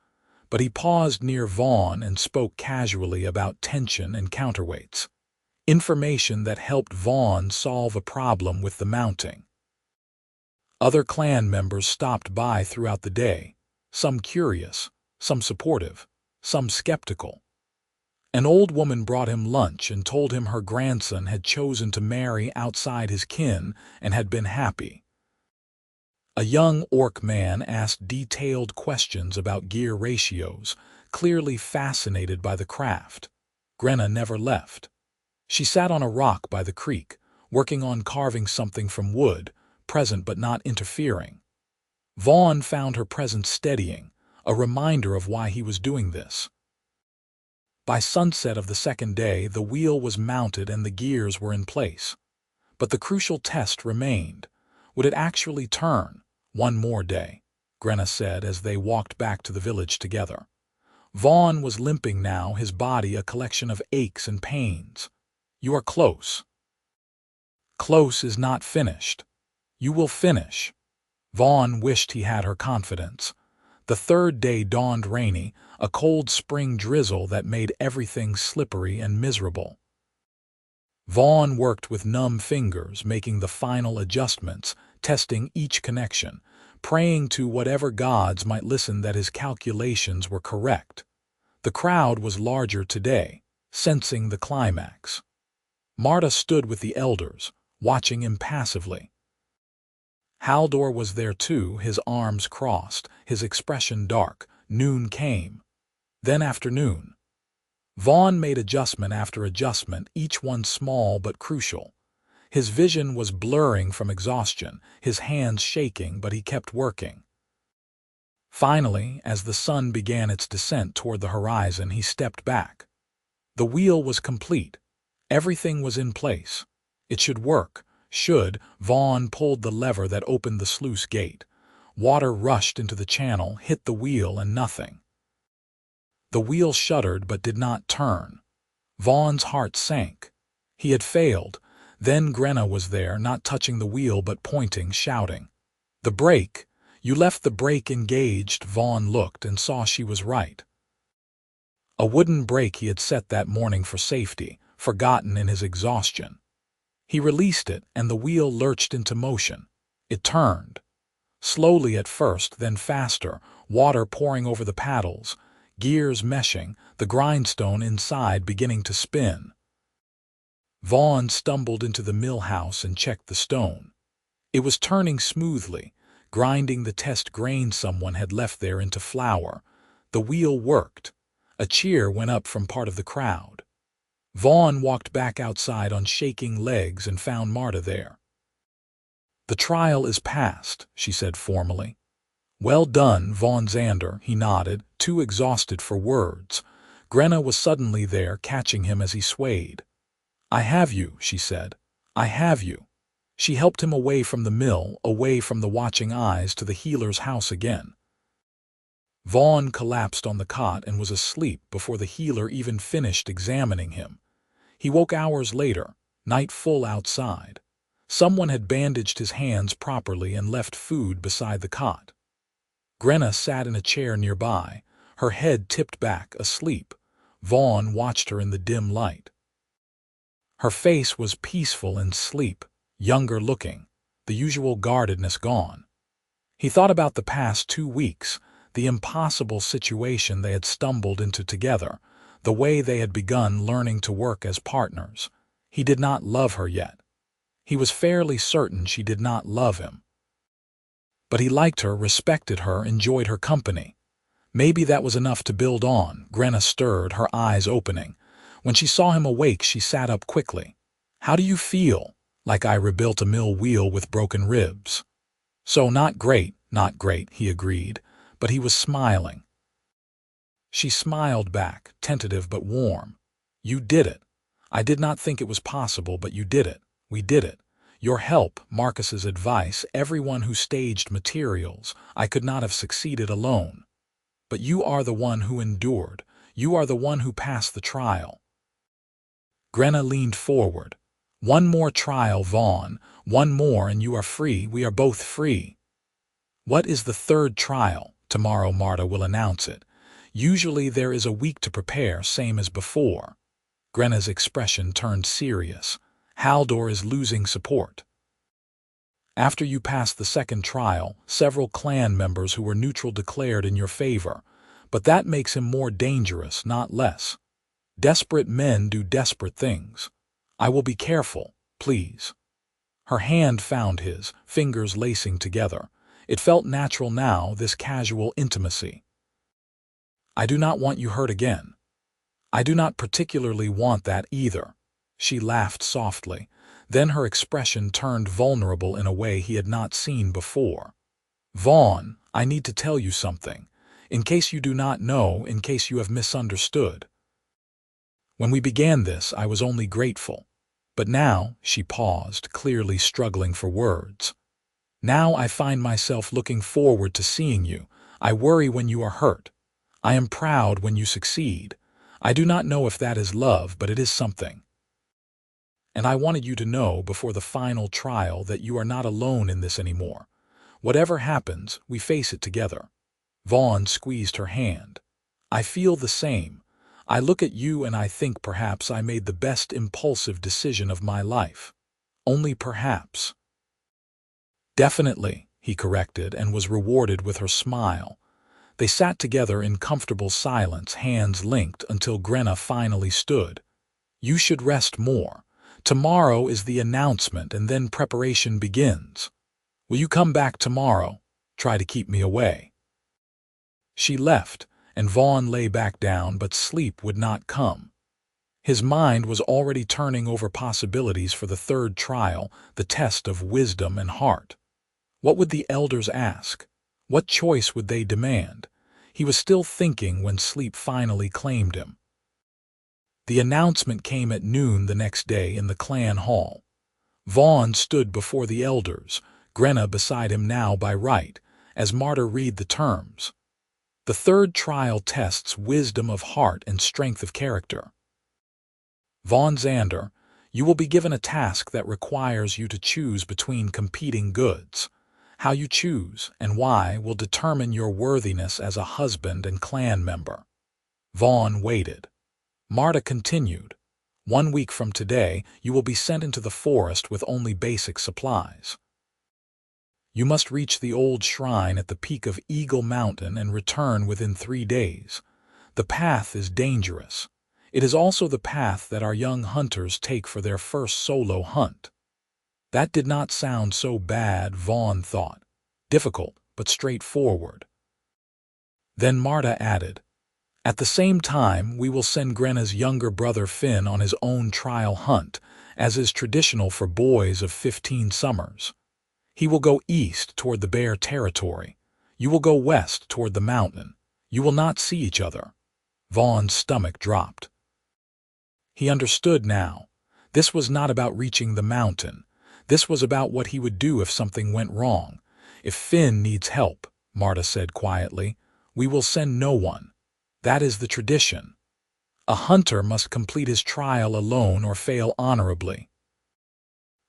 but he paused near Vaughn and spoke casually about tension and counterweights, information that helped Vaughn solve a problem with the mounting. Other clan members stopped by throughout the day, some curious, some supportive, some skeptical. An old woman brought him lunch and told him her grandson had chosen to marry outside his kin and had been happy. A young orc man asked detailed questions about gear ratios, clearly fascinated by the craft. Grenna never left. She sat on a rock by the creek, working on carving something from wood, present but not interfering. Vaughn found her presence steadying, a reminder of why he was doing this. By sunset of the second day, the wheel was mounted and the gears were in place. But the crucial test remained. Would it actually turn? "One more day," Grenna said as they walked back to the village together. Vaughn was limping now, his body a collection of aches and pains. "You are close." "Close is not finished. You will finish." Vaughn wished he had her confidence. The third day dawned rainy, a cold spring drizzle that made everything slippery and miserable. Vaughn worked with numb fingers, making the final adjustments, testing each connection, praying to whatever gods might listen that his calculations were correct. The crowd was larger today, sensing the climax. Marta stood with the elders, watching impassively. Haldor was there too, his arms crossed, his expression dark. Noon came. Then afternoon. Vaughn made adjustment after adjustment, each one small but crucial. His vision was blurring from exhaustion, his hands shaking, but he kept working. Finally, as the sun began its descent toward the horizon, he stepped back. The wheel was complete. Everything was in place. It should work. Vaughn pulled the lever that opened the sluice gate. Water rushed into the channel, hit the wheel, and nothing. The wheel shuddered but did not turn. Vaughn's heart sank. He had failed. Then Grenna was there, not touching the wheel but pointing, shouting. "The brake! You left the brake engaged." Vaughn looked and saw she was right. A wooden brake he had set that morning for safety, forgotten in his exhaustion. He released it, and the wheel lurched into motion. It turned. Slowly at first, then faster, water pouring over the paddles, gears meshing, the grindstone inside beginning to spin. Vaughn stumbled into the mill house and checked the stone. It was turning smoothly, grinding the test grain someone had left there into flour. The wheel worked. A cheer went up from part of the crowd. Vaughn walked back outside on shaking legs and found Marta there. "The trial is past," she said formally. "Well done, Vaughn Xander," he nodded, too exhausted for words. Grenna was suddenly there, catching him as he swayed. "I have you," she said. "I have you." She helped him away from the mill, away from the watching eyes, to the healer's house again. Vaughn collapsed on the cot and was asleep before the healer even finished examining him. He woke hours later, night full outside. Someone had bandaged his hands properly and left food beside the cot. Grenna sat in a chair nearby, her head tipped back, asleep. Vaughn watched her in the dim light. Her face was peaceful and sleep, younger looking. the usual guardedness gone. He thought about the past 2 weeks, the impossible situation they had stumbled into together, the way they had begun learning to work as partners. He did not love her yet. He was fairly certain she did not love him. But he liked her, respected her, enjoyed her company. Maybe that was enough to build on. Grenna stirred, her eyes opening. When she saw him awake, she sat up quickly. "How do you feel?" "Like I rebuilt a mill wheel with broken ribs." "So not great, he agreed, but he was smiling. She smiled back, tentative but warm. "You did it. I did not think it was possible, but you did it. We did it. Your help, Marcus's advice, everyone who staged materials. I could not have succeeded alone. But you are the one who endured. You are the one who passed the trial." Grenna leaned forward. "One more trial, Vaughn. One more and you are free. We are both free." "What is the third trial?" "Tomorrow Marta will announce it. Usually there is a week to prepare, same as before." Grenna's expression turned serious. "Haldor is losing support. After you pass the second trial, several clan members who were neutral declared in your favor, but that makes him more dangerous, not less. Desperate men do desperate things. I will be careful, please." Her hand found his, fingers lacing together. It felt natural now, this casual intimacy. "I do not want you hurt again." "I do not particularly want that either." She laughed softly. Then her expression turned vulnerable in a way he had not seen before. "Vaughn, I need to tell you something. In case you do not know, in case you have misunderstood. When we began this, I was only grateful. But now," she paused, clearly struggling for words, "now I find myself looking forward to seeing you. I worry when you are hurt. I am proud when you succeed. I do not know if that is love, but it is something. And I wanted you to know before the final trial that you are not alone in this anymore. Whatever happens, we face it together." Vaughn squeezed her hand. "I feel the same. I look at you and I think perhaps I made the best impulsive decision of my life. Only perhaps." "Definitely," he corrected, and was rewarded with her smile. They sat together in comfortable silence, hands linked, until Grenna finally stood. "You should rest more. Tomorrow is the announcement and then preparation begins. Will you come back tomorrow? Try to keep me away." She left, and Vaughn lay back down, but sleep would not come. His mind was already turning over possibilities for the third trial, the test of wisdom and heart. What would the elders ask? What choice would they demand? He was still thinking when sleep finally claimed him. The announcement came at noon the next day in the clan hall. Vaughn stood before the elders, Grenna beside him now by right, as Marta read the terms. The third trial tests wisdom of heart and strength of character. "Vaughn Xander, you will be given a task that requires you to choose between competing goods. How you choose and why will determine your worthiness as a husband and clan member." Vaughn waited. Marta continued, "1 week from today, you will be sent into the forest with only basic supplies. You must reach the old shrine at the peak of Eagle Mountain and return within 3 days. The path is dangerous. It is also the path that our young hunters take for their first solo hunt." That did not sound so bad, Vaughn thought. Difficult, but straightforward. Then Marta added, "At the same time, we will send Grenna's younger brother Finn on his own trial hunt, as is traditional for boys of 15 summers. He will go east toward the bear territory. You will go west toward the mountain. You will not see each other." Vaughn's stomach dropped. He understood now. This was not about reaching the mountain. This was about what he would do if something went wrong. "If Finn needs help," Marta said quietly, "we will send no one. That is the tradition. A hunter must complete his trial alone or fail honorably.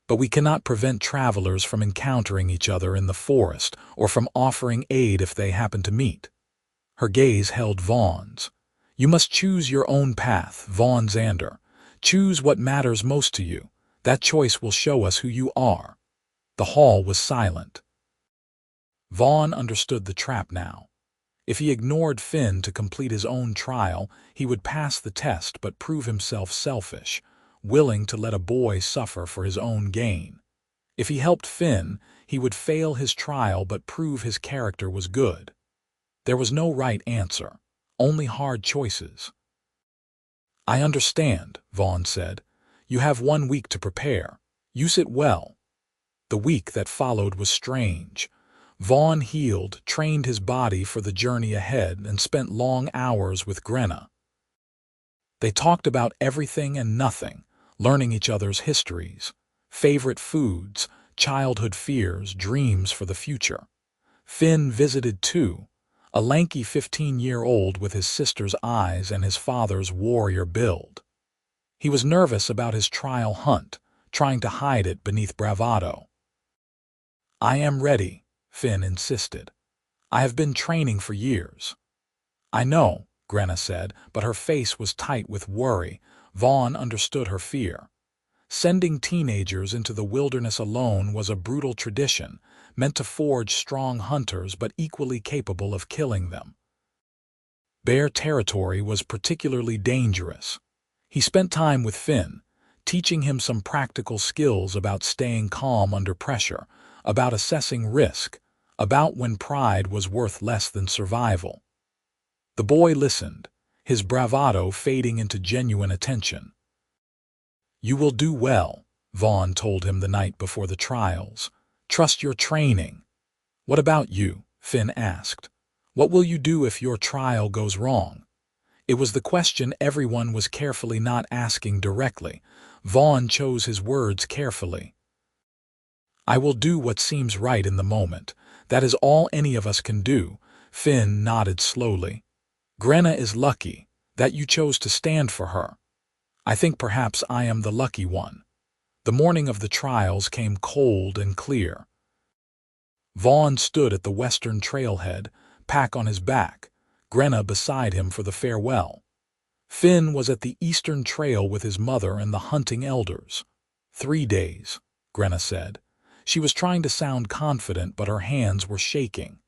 But we cannot prevent travelers from encountering each other in the forest or from offering aid if they happen to meet." Her gaze held Vaughn's. "You must choose your own path, Vaughn Xander. Choose what matters most to you. That choice will show us who you are." The hall was silent. Vaughn understood the trap now. If he ignored Finn to complete his own trial, he would pass the test but prove himself selfish, willing to let a boy suffer for his own gain. If he helped Finn, he would fail his trial but prove his character was good. There was no right answer, only hard choices. "I understand," Vaughn said. "You have 1 week to prepare. Use it well." The week that followed was strange. Vaughn healed, trained his body for the journey ahead, and spent long hours with Grenna. They talked about everything and nothing, learning each other's histories, favorite foods, childhood fears, dreams for the future. Finn visited too, a lanky 15-year-old with his sister's eyes and his father's warrior build. He was nervous about his trial hunt, trying to hide it beneath bravado. "I am ready," Finn insisted. "I have been training for years." "I know," Grenna said, but her face was tight with worry. Vaughn understood her fear. Sending teenagers into the wilderness alone was a brutal tradition, meant to forge strong hunters but equally capable of killing them. Bear territory was particularly dangerous. He spent time with Finn, teaching him some practical skills about staying calm under pressure, about assessing risk, about when pride was worth less than survival. The boy listened, his bravado fading into genuine attention. "You will do well," Vaughn told him the night before the trials. "Trust your training." "What about you?" Finn asked. "What will you do if your trial goes wrong?" It was the question everyone was carefully not asking directly. Vaughn chose his words carefully. "I will do what seems right in the moment. That is all any of us can do." Finn nodded slowly. "Grenna is lucky that you chose to stand for her. I think perhaps I am the lucky one." The morning of the trials came cold and clear. Vaughn stood at the western trailhead, pack on his back, Grenna beside him for the farewell. Finn was at the eastern trail with his mother and the hunting elders. 3 days, Grenna said. She was trying to sound confident, but her hands were shaking.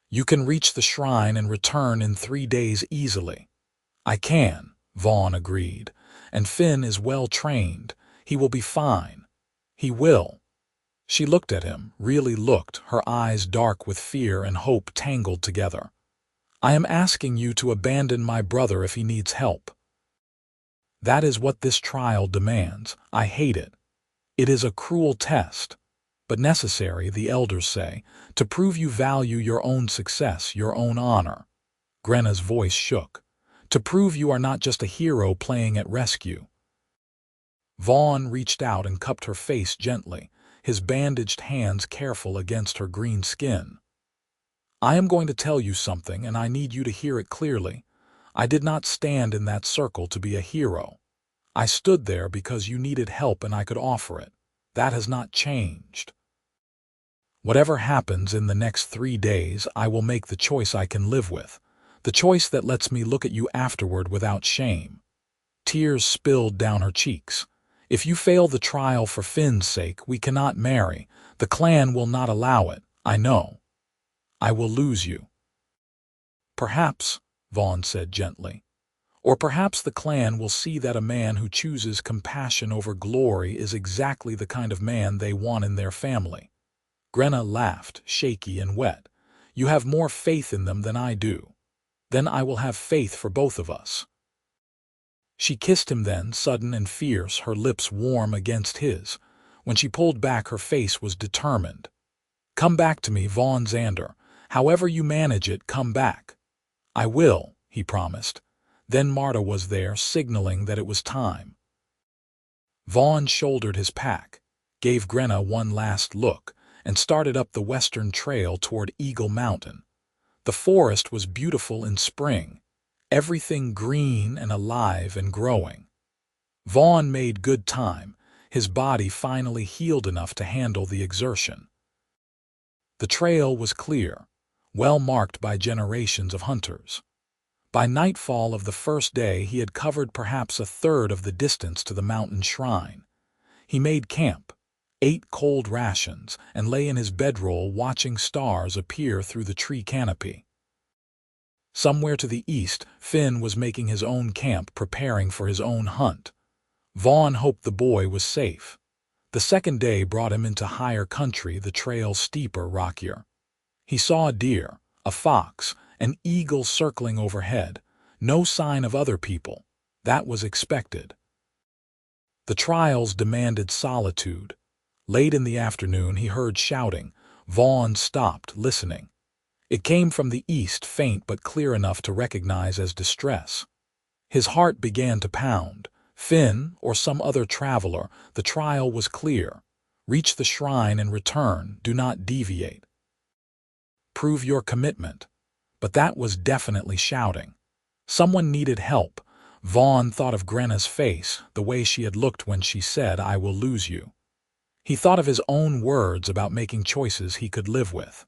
"You can reach the shrine and return in 3 days easily." "I can," Vaughn agreed. "And Finn is well trained. He will be fine." "He will." She looked at him, really looked, her eyes dark with fear and hope tangled together. "I am asking you to abandon my brother if he needs help." "That is what this trial demands. I hate it. It is a cruel test, but necessary, the elders say, to prove you value your own success, your own honor." Grenna's voice shook. "To prove you are not just a hero playing at rescue." Vaughn reached out and cupped her face gently, his bandaged hands careful against her green skin. "I am going to tell you something, and I need you to hear it clearly. I did not stand in that circle to be a hero. I stood there because you needed help and I could offer it. That has not changed. Whatever happens in the next 3 days, I will make the choice I can live with, the choice that lets me look at you afterward without shame." Tears spilled down her cheeks. "If you fail the trial for Finn's sake, we cannot marry. The clan will not allow it, I know. I will lose you." "Perhaps," Vaughn said gently. "Or perhaps the clan will see that a man who chooses compassion over glory is exactly the kind of man they want in their family." Grenna laughed, shaky and wet. "You have more faith in them than I do. Then I will have faith for both of us." She kissed him then, sudden and fierce, her lips warm against his. When she pulled back, her face was determined. "Come back to me, Vaughn Xander. However you manage it, come back." "I will," he promised. Then Marta was there, signaling that it was time. Vaughn shouldered his pack, gave Grenna one last look, and started up the western trail toward Eagle Mountain. The forest was beautiful in spring, everything green and alive and growing. Vaughn made good time, his body finally healed enough to handle the exertion. The trail was clear, well marked by generations of hunters. By nightfall of the first day, he had covered perhaps a third of the distance to the mountain shrine. He made camp, ate cold rations, and lay in his bedroll watching stars appear through the tree canopy. Somewhere to the east, Finn was making his own camp, preparing for his own hunt. Vaughn hoped the boy was safe. The second day brought him into higher country, the trail steeper, rockier. He saw a deer, a fox, an eagle circling overhead. No sign of other people. That was expected. The trials demanded solitude. Late in the afternoon he heard shouting. Vaughn stopped, listening. It came from the east, faint but clear enough to recognize as distress. His heart began to pound. Finn, or some other traveler, the trial was clear. Reach the shrine and return, do not deviate. Prove your commitment. But that was definitely shouting. Someone needed help. Vaughn thought of Grenna's face, the way she had looked when she said, "I will lose you." He thought of his own words about making choices he could live with.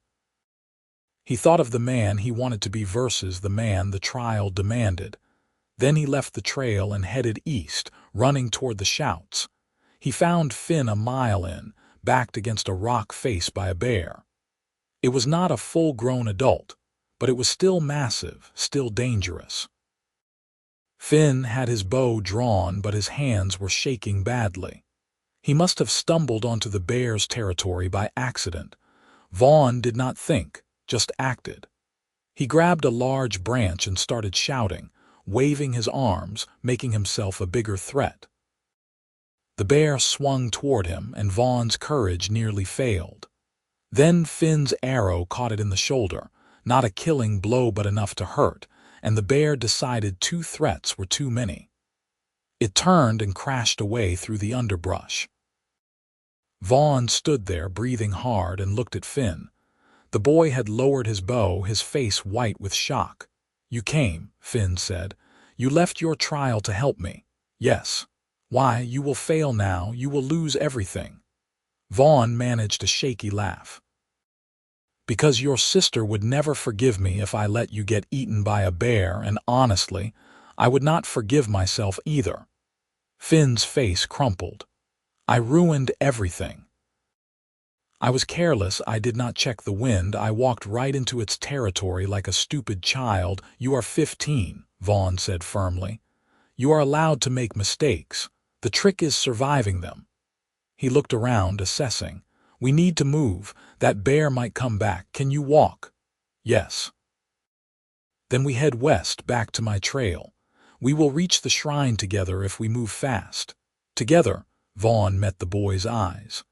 He thought of the man he wanted to be versus the man the trial demanded. Then he left the trail and headed east, running toward the shouts. He found Finn a mile in, backed against a rock face by a bear. It was not a full-grown adult, but it was still massive, still dangerous. Finn had his bow drawn, but his hands were shaking badly. He must have stumbled onto the bear's territory by accident. Vaughn did not think, just acted. He grabbed a large branch and started shouting, waving his arms, making himself a bigger threat. The bear swung toward him, and Vaughn's courage nearly failed. Then Finn's arrow caught it in the shoulder, not a killing blow but enough to hurt, and the bear decided 2 threats were too many. It turned and crashed away through the underbrush. Vaughn stood there, breathing hard, and looked at Finn. The boy had lowered his bow, his face white with shock. "You came," Finn said. "You left your trial to help me." "Yes." "Why, you will fail now, you will lose everything." Vaughn managed a shaky laugh. "Because your sister would never forgive me if I let you get eaten by a bear, and honestly, I would not forgive myself either." Finn's face crumpled. "I ruined everything. I was careless, I did not check the wind, I walked right into its territory like a stupid child." "You are 15, Vaughn said firmly. "You are allowed to make mistakes. The trick is surviving them." He looked around, assessing. "We need to move. That bear might come back. Can you walk?" "Yes." "Then we head west, back to my trail. We will reach the shrine together if we move fast." "Together?" Vaughn met the boy's eyes.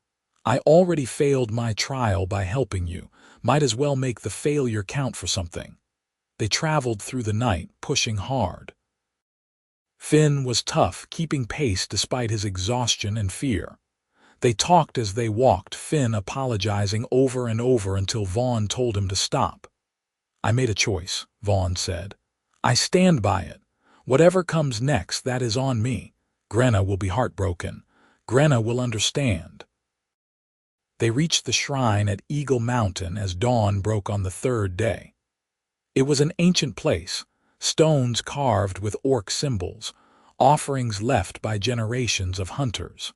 "I already failed my trial by helping you. Might as well make the failure count for something." They traveled through the night, pushing hard. Finn was tough, keeping pace despite his exhaustion and fear. They talked as they walked, Finn apologizing over and over until Vaughn told him to stop. "I made a choice," Vaughn said. "I stand by it. Whatever comes next, that is on me. Grenna will be heartbroken. Grenna will understand." They reached the shrine at Eagle Mountain as dawn broke on the 3rd day. It was an ancient place, stones carved with orc symbols, offerings left by generations of hunters.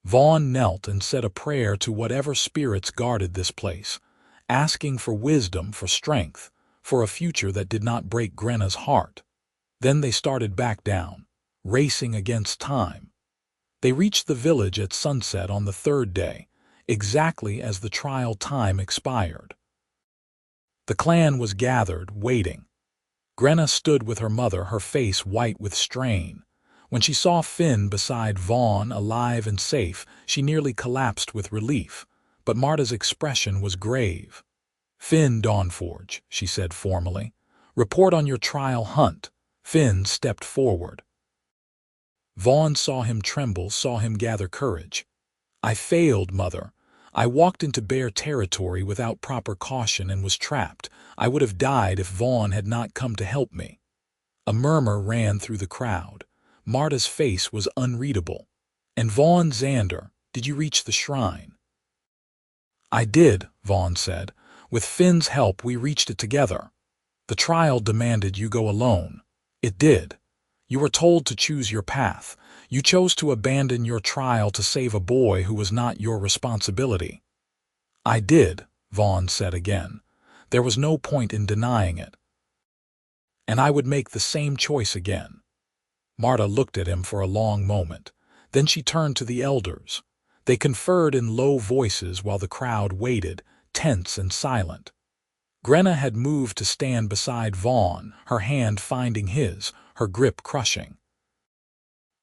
Vaughn knelt and said a prayer to whatever spirits guarded this place, asking for wisdom, for strength, for a future that did not break Grenna's heart. Then they started back down, racing against time. They reached the village at sunset on the 3rd day, exactly as the trial time expired. The clan was gathered, waiting. Grenna stood with her mother, her face white with strain. When she saw Finn beside Vaughn, alive and safe, she nearly collapsed with relief, but Marta's expression was grave. "Finn Dawnforge," she said formally. "Report on your trial hunt." Finn stepped forward. Vaughn saw him tremble, saw him gather courage. "I failed, Mother. I walked into bear territory without proper caution and was trapped. I would have died if Vaughn had not come to help me." A murmur ran through the crowd. Marta's face was unreadable. "And Vaughn Xander, did you reach the shrine?" "I did," Vaughn said. "With Finn's help we reached it together. The trial demanded you go alone. It did. You were told to choose your path. You chose to abandon your trial to save a boy who was not your responsibility. I did, Vaughn said again. There was no point in denying it. And I would make the same choice again. Marta looked at him for a long moment. Then she turned to the elders. They conferred in low voices while the crowd waited, tense and silent. Grenna had moved to stand beside Vaughn, her hand finding his, her grip crushing.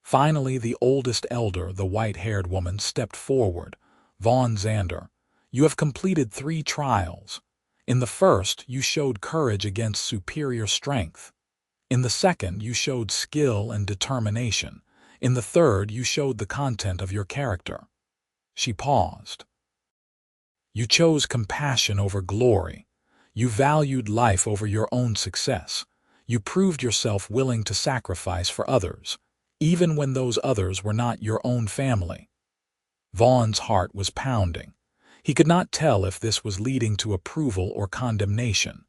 Finally, the oldest elder, the white-haired woman, stepped forward. Vaughn Xander, you have completed 3 trials. In the first, you showed courage against superior strength. In the second, you showed skill and determination. In the third, you showed the content of your character. She paused. You chose compassion over glory. You valued life over your own success. You proved yourself willing to sacrifice for others, even when those others were not your own family. Vaughn's heart was pounding. He could not tell if this was leading to approval or condemnation.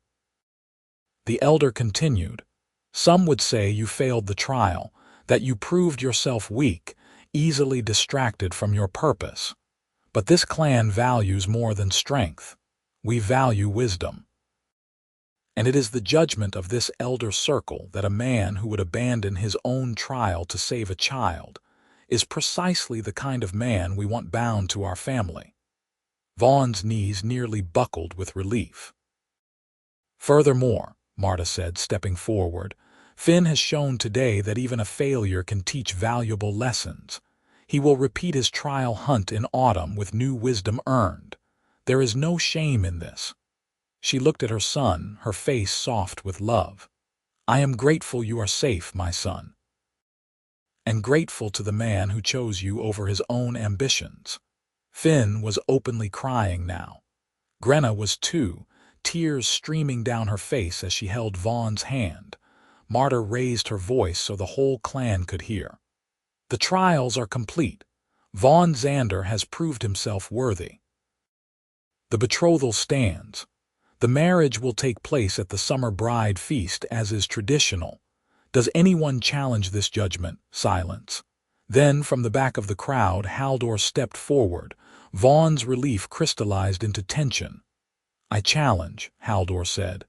The elder continued, some would say you failed the trial, that you proved yourself weak, easily distracted from your purpose. But this clan values more than strength. We value wisdom. And it is the judgment of this elder circle that a man who would abandon his own trial to save a child is precisely the kind of man we want bound to our family. Vaughn's knees nearly buckled with relief. Furthermore, Marta said, stepping forward, Finn has shown today that even a failure can teach valuable lessons. He will repeat his trial hunt in autumn with new wisdom earned. There is no shame in this. She looked at her son, her face soft with love. I am grateful you are safe, my son. And grateful to the man who chose you over his own ambitions. Finn was openly crying now. Grenna was too, tears streaming down her face as she held Vaughn's hand. Marta raised her voice so the whole clan could hear. The trials are complete. Vaughn Xander has proved himself worthy. The betrothal stands. The marriage will take place at the summer bride feast as is traditional. Does anyone challenge this judgment? Silence. Then, from the back of the crowd, Haldor stepped forward. Vaughn's relief crystallized into tension. I challenge, Haldor said.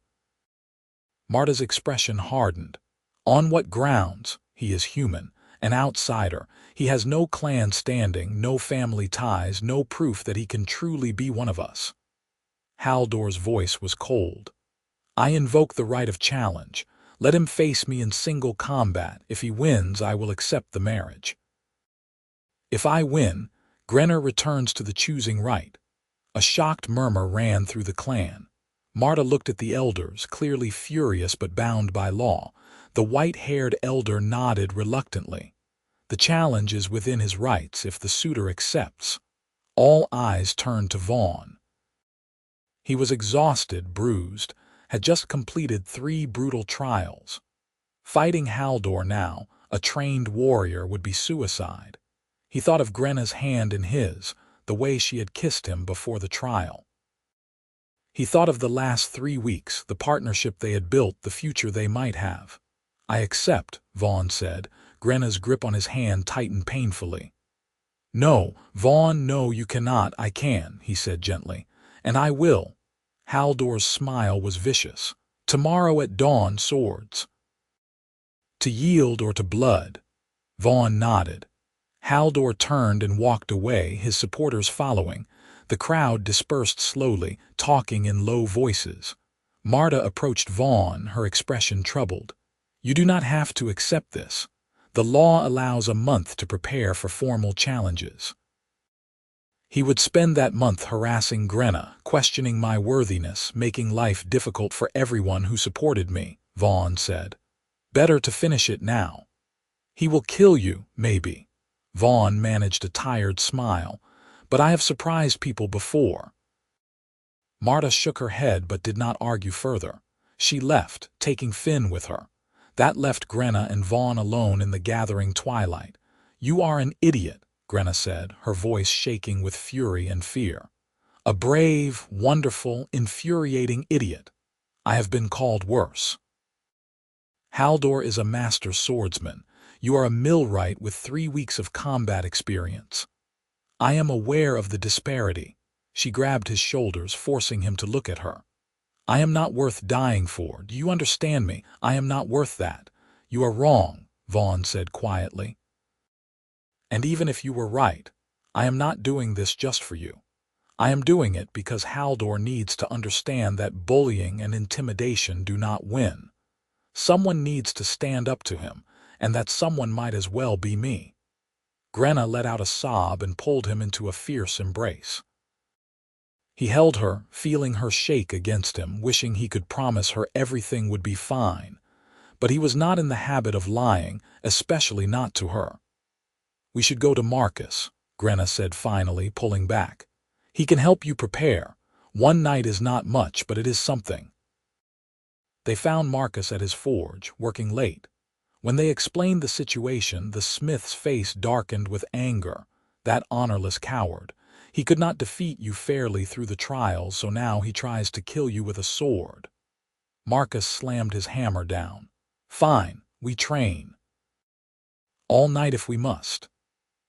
Marta's expression hardened. On what grounds? He is human, an outsider. He has no clan standing, no family ties, no proof that he can truly be one of us. Haldor's voice was cold. I invoke the right of challenge. Let him face me in single combat. If he wins, I will accept the marriage. If I win, Grenna returns to the choosing right. A shocked murmur ran through the clan. Marta looked at the elders, clearly furious but bound by law. The white-haired elder nodded reluctantly. The challenge is within his rights if the suitor accepts. All eyes turned to Vaughn. He was exhausted, bruised, had just completed 3 brutal trials. Fighting Haldor now, a trained warrior, would be suicide. He thought of Grenna's hand in his, the way she had kissed him before the trial. He thought of the last 3 weeks, the partnership they had built, the future they might have. I accept, Vaughn said. Grenna's grip on his hand tightened painfully. No, Vaughn, no, you cannot. I can, he said gently. And I will. Haldor's smile was vicious. Tomorrow at dawn, swords. To yield or to blood. Vaughn nodded. Haldor turned and walked away, his supporters following. The crowd dispersed slowly, talking in low voices. Marta approached Vaughn, her expression troubled. You do not have to accept this. The law allows a month to prepare for formal challenges. He would spend that month harassing Grenna, questioning my worthiness, making life difficult for everyone who supported me, Vaughn said. Better to finish it now. He will kill you, maybe. Vaughn managed a tired smile. But I have surprised people before. Marta shook her head but did not argue further. She left, taking Finn with her. That left Grenna and Vaughn alone in the gathering twilight. You are an idiot, Grenna said, her voice shaking with fury and fear. A brave, wonderful, infuriating idiot. I have been called worse. Haldor is a master swordsman. You are a millwright with 3 weeks of combat experience. I am aware of the disparity. She grabbed his shoulders, forcing him to look at her. I am not worth dying for. Do you understand me? I am not worth that. You are wrong, Vaughn said quietly. And even if you were right, I am not doing this just for you. I am doing it because Haldor needs to understand that bullying and intimidation do not win. Someone needs to stand up to him, and that someone might as well be me. Grenna let out a sob and pulled him into a fierce embrace. He held her, feeling her shake against him, wishing he could promise her everything would be fine. But he was not in the habit of lying, especially not to her. We should go to Marcus, Grenna said finally, pulling back. He can help you prepare. 1 night is not much, but it is something. They found Marcus at his forge, working late. When they explained the situation, the smith's face darkened with anger. That honorless coward. He could not defeat you fairly through the trials, so now he tries to kill you with a sword. Marcus slammed his hammer down. Fine, we train. All night if we must.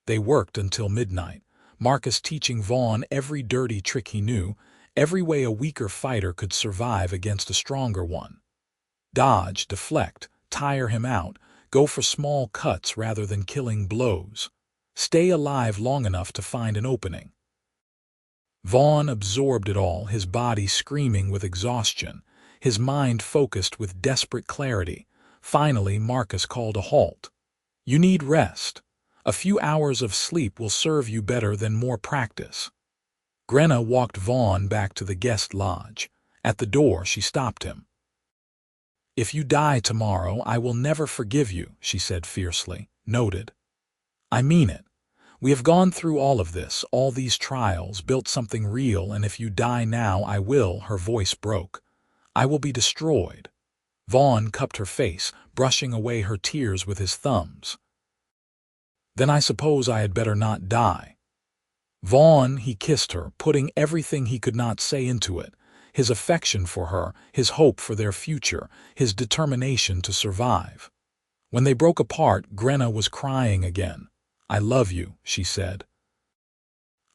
They worked until midnight, Marcus teaching Vaughn every dirty trick he knew, every way a weaker fighter could survive against a stronger one. Dodge, deflect, tire him out, go for small cuts rather than killing blows. Stay alive long enough to find an opening. Vaughn absorbed it all, his body screaming with exhaustion, his mind focused with desperate clarity. Finally, Marcus called a halt. You need rest. A few hours of sleep will serve you better than more practice. Grenna walked Vaughn back to the guest lodge. At the door, she stopped him. If you die tomorrow, I will never forgive you, she said fiercely. Noted. I mean it. We have gone through all of this, all these trials, built something real, and if you die now, I will, her voice broke. I will be destroyed. Vaughn cupped her face, brushing away her tears with his thumbs. Then I suppose I had better not die. Vaughn, he kissed her, putting everything he could not say into it, his affection for her, his hope for their future, his determination to survive. When they broke apart, Grenna was crying again. I love you, she said.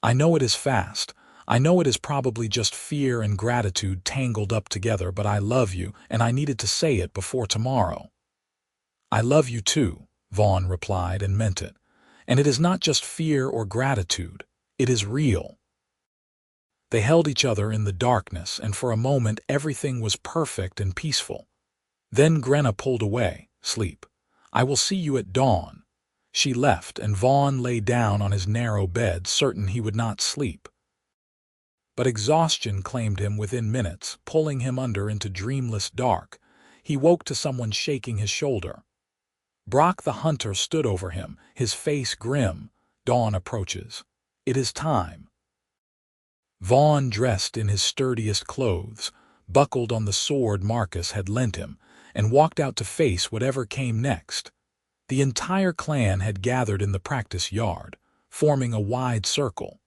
I know it is fast. I know it is probably just fear and gratitude tangled up together, but I love you, and I needed to say it before tomorrow. I love you too, Vaughn replied, and meant it. And it is not just fear or gratitude. It is real. They held each other in the darkness, and for a moment everything was perfect and peaceful. Then Grenna pulled away. Sleep. I will see you at dawn. She left, and Vaughn lay down on his narrow bed, certain he would not sleep. But exhaustion claimed him within minutes, pulling him under into dreamless dark. He woke to someone shaking his shoulder. Brock the hunter stood over him, his face grim. Dawn approaches. It is time. Vaughn, dressed in his sturdiest clothes, buckled on the sword Marcus had lent him, and walked out to face whatever came next. The entire clan had gathered in the practice yard, forming a wide circle.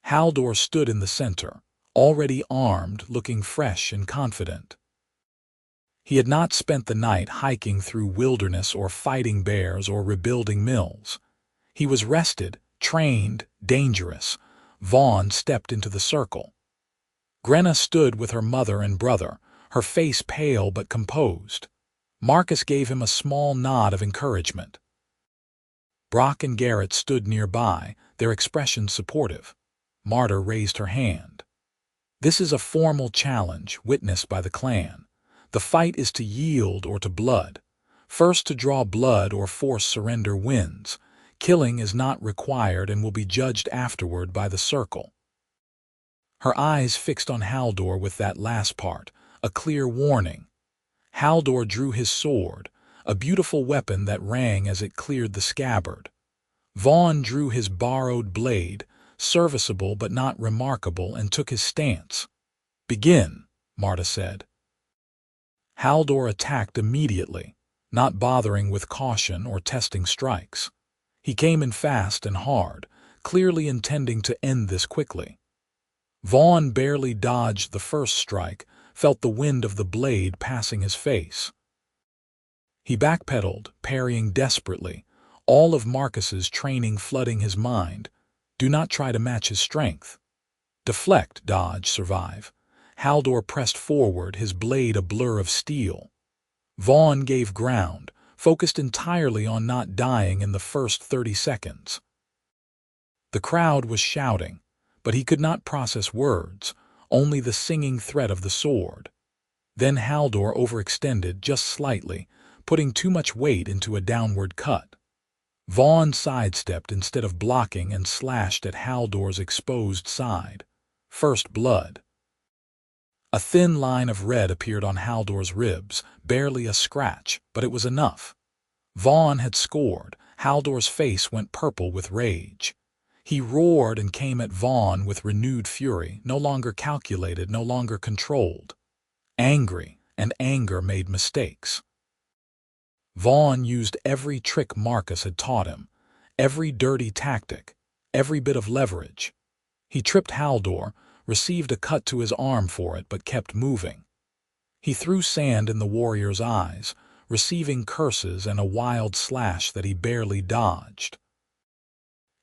Haldor stood in the center, already armed, looking fresh and confident. He had not spent the night hiking through wilderness or fighting bears or rebuilding mills. He was rested, trained, dangerous. Vaughn stepped into the circle. Grenna stood with her mother and brother, her face pale but composed. Marcus gave him a small nod of encouragement. Brock and Garrett stood nearby, their expressions supportive. Marta raised her hand. This is a formal challenge witnessed by the clan. The fight is to yield or to blood. First to draw blood or force surrender wins. Killing is not required and will be judged afterward by the circle. Her eyes fixed on Haldor with that last part, a clear warning. Haldor drew his sword, a beautiful weapon that rang as it cleared the scabbard. Vaughn drew his borrowed blade, serviceable but not remarkable, and took his stance. Begin, Marta said. Haldor attacked immediately, not bothering with caution or testing strikes. He came in fast and hard, clearly intending to end this quickly. Vaughn barely dodged the first strike, felt the wind of the blade passing his face. He backpedaled, parrying desperately, all of Marcus's training flooding his mind. Do not try to match his strength. Deflect, dodge, survive. Haldor pressed forward, his blade a blur of steel. Vaughn gave ground, focused entirely on not dying in the first 30 seconds. The crowd was shouting, but he could not process words, only the singing threat of the sword. Then Haldor overextended just slightly, putting too much weight into a downward cut. Vaughn sidestepped instead of blocking and slashed at Haldor's exposed side. First blood. A thin line of red appeared on Haldor's ribs, barely a scratch, but it was enough. Vaughn had scored. Haldor's face went purple with rage. He roared and came at Vaughn with renewed fury, no longer calculated, no longer controlled. Angry, and anger made mistakes. Vaughn used every trick Marcus had taught him, every dirty tactic, every bit of leverage. He tripped Haldor, received a cut to his arm for it, but kept moving. He threw sand in the warrior's eyes, receiving curses and a wild slash that he barely dodged.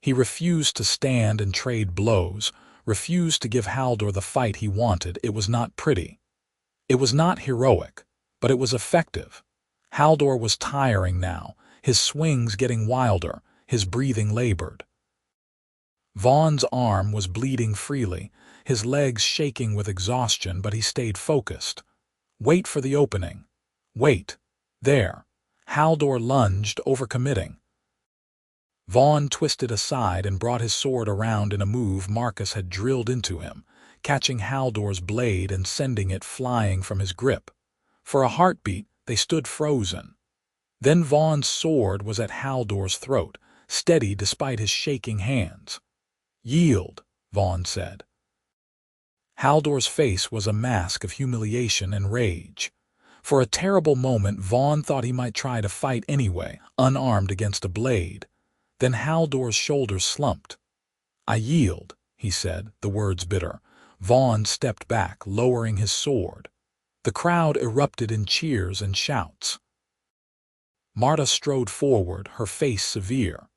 He refused to stand and trade blows, refused to give Haldor the fight he wanted. It was not pretty. It was not heroic, but it was effective. Haldor was tiring now, his swings getting wilder, his breathing labored. Vaughn's arm was bleeding freely, his legs shaking with exhaustion, but he stayed focused. Wait for the opening. Wait. There. Haldor lunged, overcommitting. Vaughn twisted aside and brought his sword around in a move Marcus had drilled into him, catching Haldor's blade and sending it flying from his grip. For a heartbeat, they stood frozen. Then Vaughn's sword was at Haldor's throat, steady despite his shaking hands. "Yield," Vaughn said. Haldor's face was a mask of humiliation and rage. For a terrible moment, Vaughn thought he might try to fight anyway, unarmed against a blade. Then Haldor's shoulders slumped. "I yield," he said, the words bitter. Vaughn stepped back, lowering his sword. The crowd erupted in cheers and shouts. Marta strode forward, her face severe.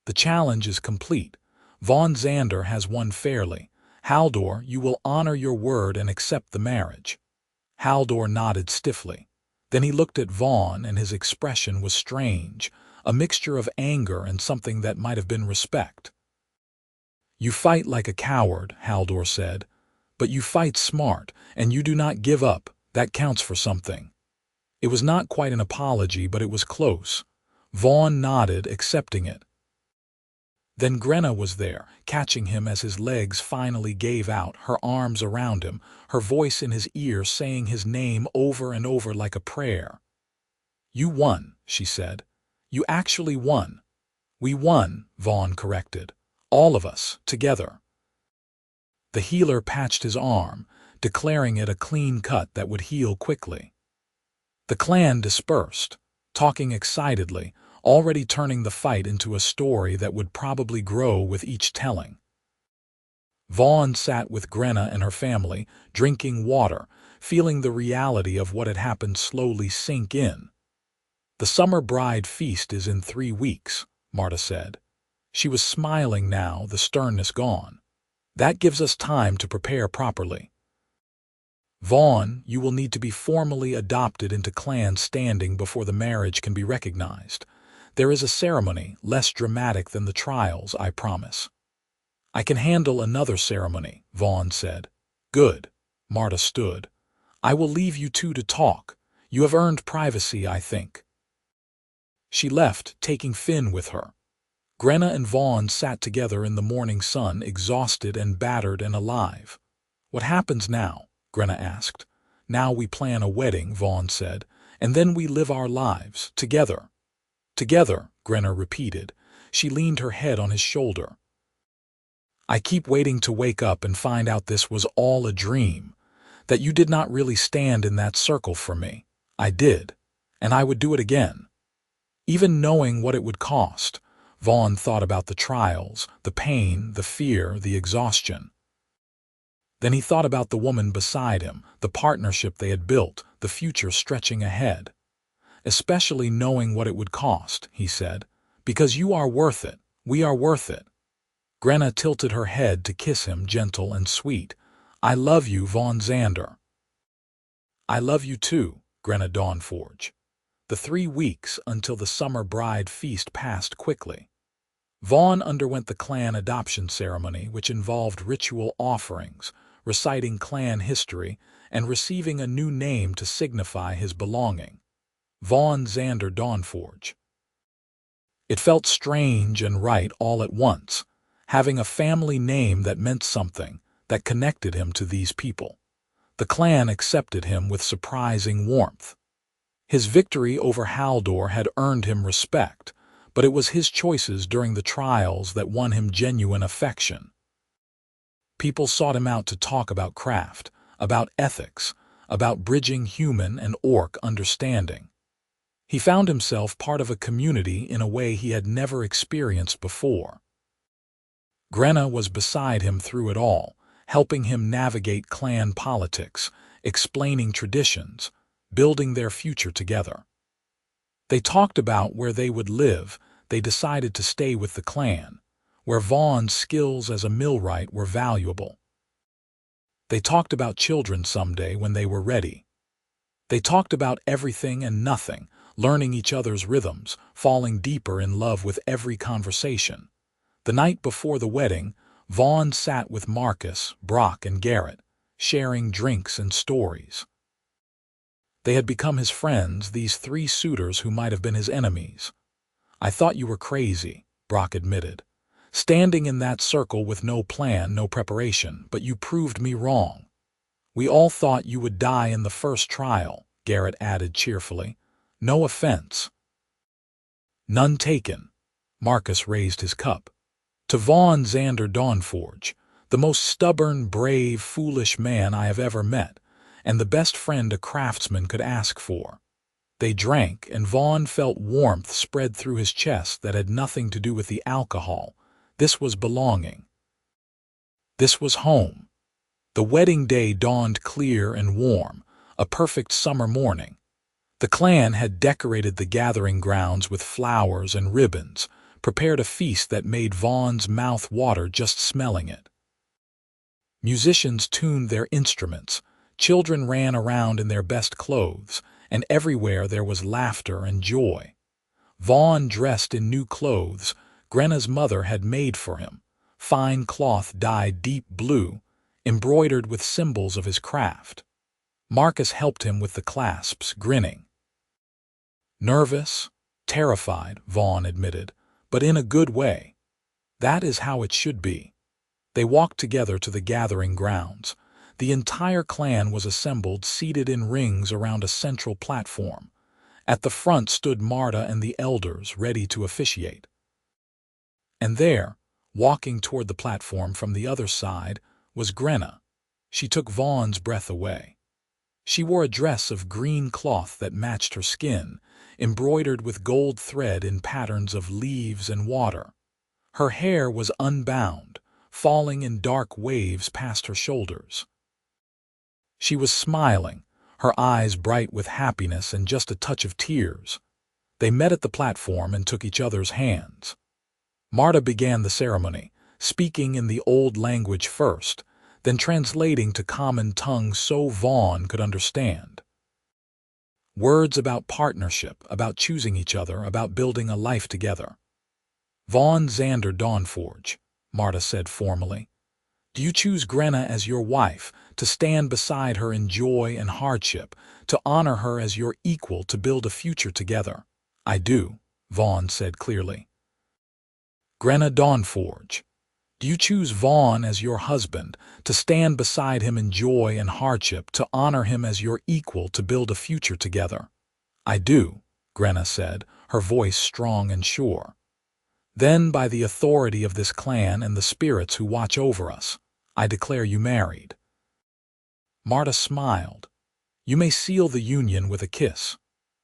"The challenge is complete. Vaughn Xander has won fairly. Haldor, you will honor your word and accept the marriage." Haldor nodded stiffly. Then he looked at Vaughn, and his expression was strange, a mixture of anger and something that might have been respect. "You fight like a coward," Haldor said, "but you fight smart, and you do not give up. That counts for something." It was not quite an apology, but it was close. Vaughn nodded, accepting it. Then Grenna was there, catching him as his legs finally gave out, her arms around him, her voice in his ear saying his name over and over like a prayer. "You won," she said. "You actually won." "We won," Vaughn corrected. "All of us, together." The healer patched his arm, declaring it a clean cut that would heal quickly. The clan dispersed, talking excitedly, already turning the fight into a story that would probably grow with each telling. Vaughn sat with Grenna and her family, drinking water, feeling the reality of what had happened slowly sink in. "The summer bride feast is in 3 weeks, Marta said. She was smiling now, the sternness gone. "That gives us time to prepare properly. Vaughn, you will need to be formally adopted into clan standing before the marriage can be recognized. There is a ceremony, less dramatic than the trials, I promise." "I can handle another ceremony," Vaughn said. "Good." Marta stood. "I will leave you two to talk. You have earned privacy, I think." She left, taking Finn with her. Grenna and Vaughn sat together in the morning sun, exhausted and battered and alive. "What happens now?" Grenna asked. "Now we plan a wedding," Vaughn said, "and then we live our lives, together." "Together," Grenna repeated. She leaned her head on his shoulder. "I keep waiting to wake up and find out this was all a dream, that you did not really stand in that circle for me. I did, and I would do it again. Even knowing what it would cost." Vaughn thought about the trials, the pain, the fear, the exhaustion. Then he thought about the woman beside him, the partnership they had built, the future stretching ahead. especially knowing what it would cost," he said. "Because you are worth it. We are worth it." Grenna tilted her head to kiss him, gentle and sweet. "I love you, Vaughn Xander." "I love you too, Grenna Dawnforge." The 3 weeks until the summer bride feast passed quickly. Vaughn underwent the clan adoption ceremony, which involved ritual offerings, reciting clan history, and receiving a new name to signify his belonging: Vaughn Xander Dawnforge. It felt strange and right all at once, having a family name that meant something, that connected him to these people. The clan accepted him with surprising warmth. His victory over Haldor had earned him respect, but it was his choices during the trials that won him genuine affection. People sought him out to talk about craft, about ethics, about bridging human and orc understanding. He found himself part of a community in a way he had never experienced before. Grenna was beside him through it all, helping him navigate clan politics, explaining traditions, building their future together. They talked about where they would live. They decided to stay with the clan, where Vaughn's skills as a millwright were valuable. They talked about children someday when they were ready. They talked about everything and nothing, learning each other's rhythms, falling deeper in love with every conversation. The night before the wedding, Vaughn sat with Marcus, Brock, and Garrett, sharing drinks and stories. They had become his friends, these 3 suitors who might have been his enemies. "I thought you were crazy," Brock admitted, "standing in that circle with no plan, no preparation, but you proved me wrong." "We all thought you would die in the first trial," Garrett added cheerfully. "No offense." "None taken." Marcus raised his cup. "To Vaughn Xander Dawnforge, the most stubborn, brave, foolish man I have ever met, and the best friend a craftsman could ask for." They drank, and Vaughn felt warmth spread through his chest that had nothing to do with the alcohol. This was belonging. This was home. The wedding day dawned clear and warm, a perfect summer morning. The clan had decorated the gathering grounds with flowers and ribbons, prepared a feast that made Vaughn's mouth water just smelling it. Musicians tuned their instruments, children ran around in their best clothes, and everywhere there was laughter and joy. Vaughn dressed in new clothes Grenna's mother had made for him, fine cloth dyed deep blue, embroidered with symbols of his craft. Marcus helped him with the clasps, grinning. "Nervous, terrified," Vaughn admitted, "but in a good way. That is how it should be." They walked together to the gathering grounds. The entire clan was assembled, seated in rings around a central platform. At the front stood Marta and the elders, ready to officiate. And there, walking toward the platform from the other side, was Grenna. She took Vaughn's breath away. She wore a dress of green cloth that matched her skin, embroidered with gold thread in patterns of leaves and water. Her hair was unbound, falling in dark waves past her shoulders. She was smiling, her eyes bright with happiness and just a touch of tears. They met at the platform and took each other's hands. Marta began the ceremony, speaking in the old language first, then translating to common tongue so Vaughn could understand. Words about partnership, about choosing each other, about building a life together. "Vaughn Xander Dawnforge," Marta said formally. "Do you choose Grenna as your wife, to stand beside her in joy and hardship, to honor her as your equal, to build a future together?" "I do," Vaughn said clearly. "Grenna Dawnforge, do you choose Vaughn as your husband, to stand beside him in joy and hardship, to honor him as your equal, to build a future together?" "I do," Grenna said, her voice strong and sure. "Then, by the authority of this clan and the spirits who watch over us, I declare you married." Marta smiled. "You may seal the union with a kiss."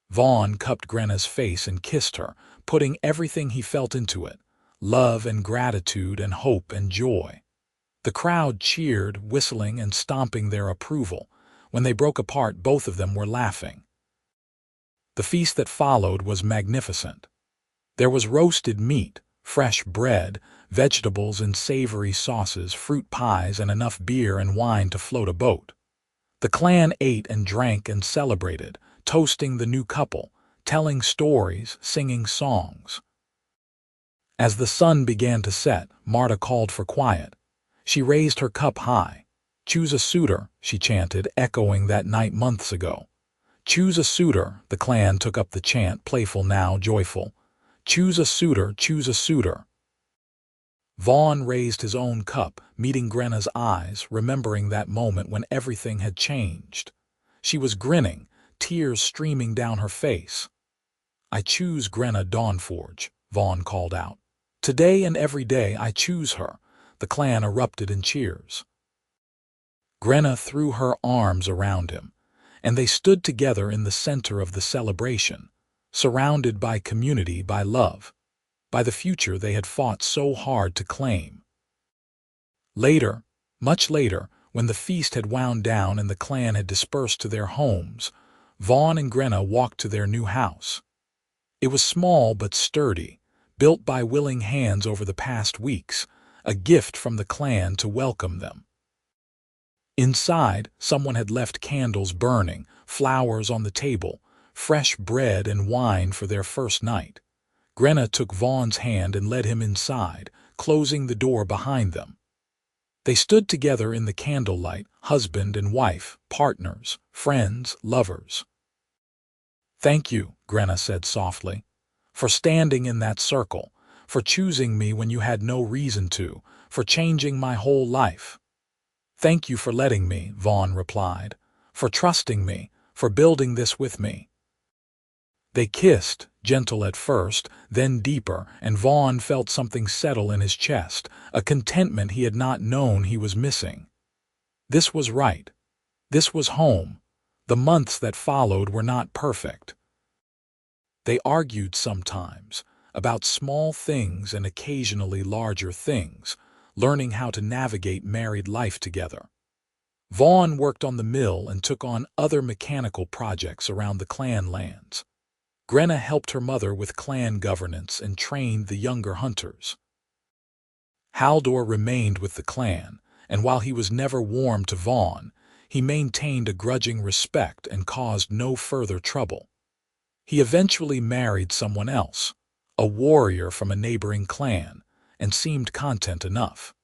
Vaughn cupped Grenna's face and kissed her, putting everything he felt into it: love and gratitude and hope and joy. The crowd cheered, whistling and stomping their approval. When they broke apart, both of them were laughing. The feast that followed was magnificent. There was roasted meat, fresh bread, vegetables in savory sauces, fruit pies, and enough beer and wine to float a boat. The clan ate and drank and celebrated, toasting the new couple, telling stories, singing songs. As the sun began to set, Marta called for quiet. She raised her cup high. "Choose a suitor," she chanted, echoing that night months ago. "Choose a suitor," the clan took up the chant, playful now, joyful. "Choose a suitor, choose a suitor." Vaughn raised his own cup, meeting Grenna's eyes, remembering that moment when everything had changed. She was grinning, tears streaming down her face. "I choose Grenna Dawnforge," Vaughn called out. "Today and every day I choose her." The clan erupted in cheers. Grenna threw her arms around him, and they stood together in the center of the celebration, surrounded by community, by love, by the future they had fought so hard to claim. Later, much later, when the feast had wound down and the clan had dispersed to their homes, Vaughn and Grenna walked to their new house. It was small but sturdy, built by willing hands over the past weeks, a gift from the clan to welcome them. Inside, someone had left candles burning, flowers on the table, fresh bread and wine for their first night. Grenna took Vaughn's hand and led him inside, closing the door behind them. They stood together in the candlelight, husband and wife, partners, friends, lovers. "Thank you," Grenna said softly, "for standing in that circle, for choosing me when you had no reason to, for changing my whole life." "Thank you for letting me," Vaughn replied, "for trusting me, for building this with me." They kissed, gentle at first, then deeper, and Vaughn felt something settle in his chest, a contentment he had not known he was missing. This was right. This was home. The months that followed were not perfect. They argued sometimes, about small things and occasionally larger things, learning how to navigate married life together. Vaughn worked on the mill and took on other mechanical projects around the clan lands. Grenna helped her mother with clan governance and trained the younger hunters. Haldor remained with the clan, and while he was never warm to Vaughn, he maintained a grudging respect and caused no further trouble. He eventually married someone else, a warrior from a neighboring clan, and seemed content enough.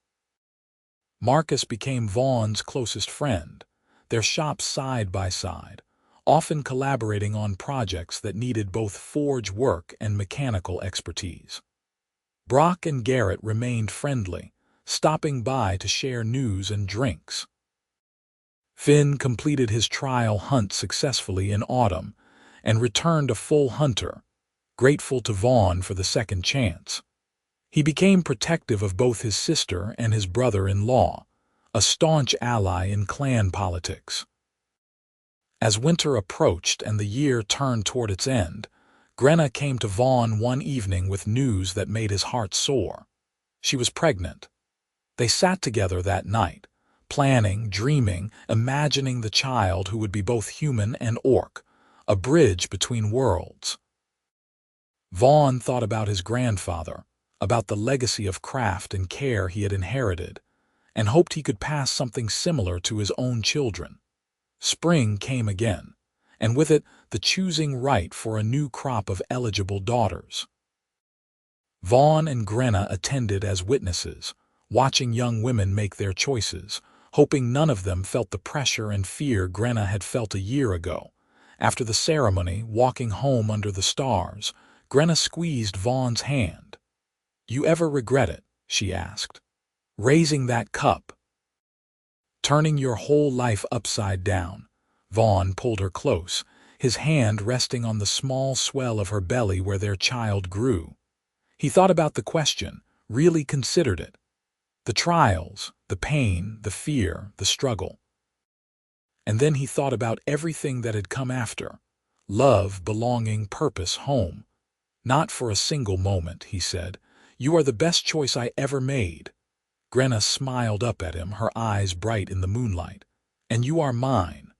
Marcus became Vaughn's closest friend, their shops side by side, often collaborating on projects that needed both forge work and mechanical expertise. Brock and Garrett remained friendly, stopping by to share news and drinks. Finn completed his trial hunt successfully in autumn and returned a full hunter, grateful to Vaughn for the second chance. He became protective of both his sister and his brother-in-law, a staunch ally in clan politics. As winter approached and the year turned toward its end, Grenna came to Vaughn one evening with news that made his heart soar. She was pregnant. They sat together that night, planning, dreaming, imagining the child who would be both human and orc, a bridge between worlds. Vaughn thought about his grandfather, about the legacy of craft and care he had inherited, and hoped he could pass something similar to his own children. Spring came again, and with it the choosing rite for a new crop of eligible daughters. Vaughn and Grenna attended as witnesses, watching young women make their choices, hoping none of them felt the pressure and fear Grenna had felt a year ago. After the ceremony, walking home under the stars, Grenna squeezed Vaughn's hand. "You ever regret it?" she asked. "Raising that cup? Turning your whole life upside down?" Vaughn pulled her close, his hand resting on the small swell of her belly where their child grew. He thought about the question, really considered it. The trials, the pain, the fear, the struggle. And then he thought about everything that had come after. Love, belonging, purpose, home. "Not for a single moment," he said. "You are the best choice I ever made." Grenna smiled up at him, her eyes bright in the moonlight. "And you are mine."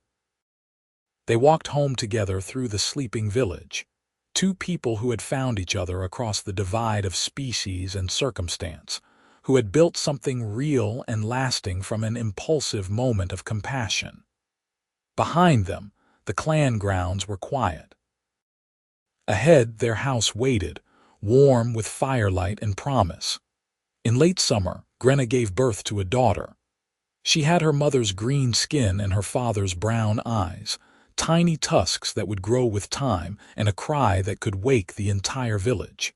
They walked home together through the sleeping village. Two people who had found each other across the divide of species and circumstance, who had built something real and lasting from an impulsive moment of compassion. Behind them, the clan grounds were quiet. Ahead, their house waited, warm with firelight and promise. In late summer, Grenna gave birth to a daughter. She had her mother's green skin and her father's brown eyes, tiny tusks that would grow with time, and a cry that could wake the entire village.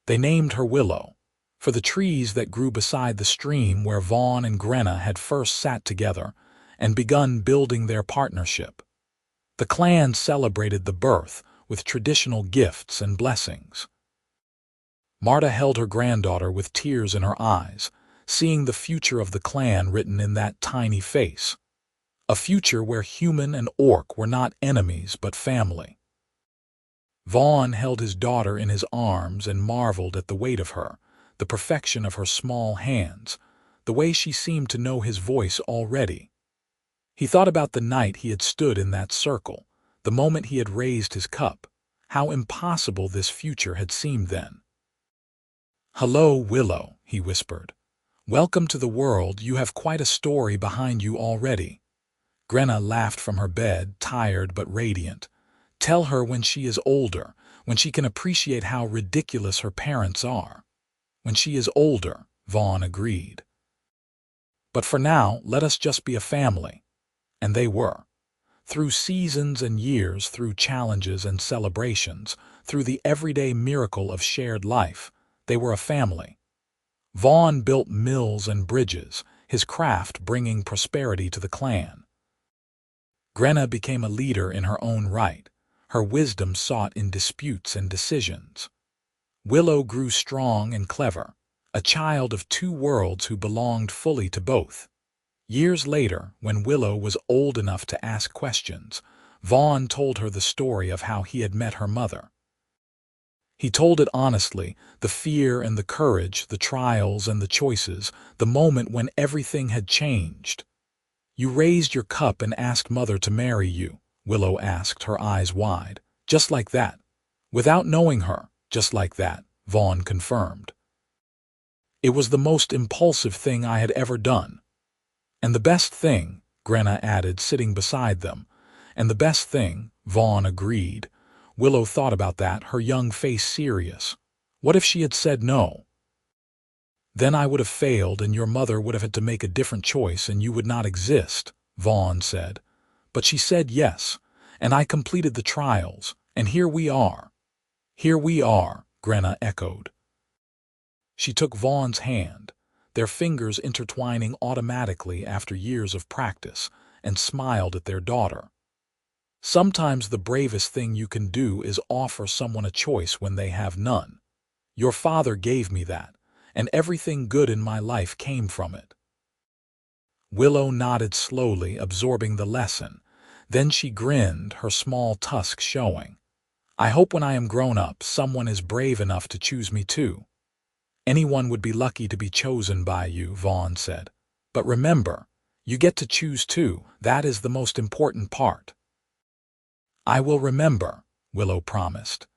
They named her Willow, for the trees that grew beside the stream where Vaughn and Grenna had first sat together and begun building their partnership. The clan celebrated the birth with traditional gifts and blessings. Marta held her granddaughter with tears in her eyes, seeing the future of the clan written in that tiny face. A future where human and orc were not enemies but family. Vaughn held his daughter in his arms and marveled at the weight of her, the perfection of her small hands, the way she seemed to know his voice already. He thought about the night he had stood in that circle, the moment he had raised his cup, how impossible this future had seemed then. "Hello, Willow," he whispered. "Welcome to the world. You have quite a story behind you already." Grenna laughed from her bed, tired but radiant. "Tell her when she is older, when she can appreciate how ridiculous her parents are." "When she is older," Vaughn agreed. "But for now, let us just be a family." And they were. Through seasons and years, through challenges and celebrations, through the everyday miracle of shared life, they were a family. Vaughn built mills and bridges, his craft bringing prosperity to the clan. Grenna became a leader in her own right, her wisdom sought in disputes and decisions. Willow grew strong and clever, a child of two worlds who belonged fully to both. Years later, when Willow was old enough to ask questions, Vaughn told her the story of how he had met her mother. He told it honestly, the fear and the courage, the trials and the choices, the moment when everything had changed. "You raised your cup and asked Mother to marry you," Willow asked, her eyes wide. "Just like that. Without knowing her, just like that," Vaughn confirmed. "It was the most impulsive thing I had ever done." "And the best thing," Grenna added, sitting beside them. "And the best thing," Vaughn agreed. Willow thought about that, her young face serious. What if she had said no? "Then I would have failed and your mother would have had to make a different choice and you would not exist," Vaughn said. "But she said yes, and I completed the trials, and here we are." "Here we are," Grenna echoed. She took Vaughn's hand, their fingers intertwining automatically after years of practice, and smiled at their daughter. "Sometimes the bravest thing you can do is offer someone a choice when they have none. Your father gave me that, and everything good in my life came from it." Willow nodded slowly, absorbing the lesson. Then she grinned, her small tusks showing. "I hope when I am grown up, someone is brave enough to choose me too." "Anyone would be lucky to be chosen by you," Vaughn said. "But remember, you get to choose too. That is the most important part." "I will remember," Willow promised.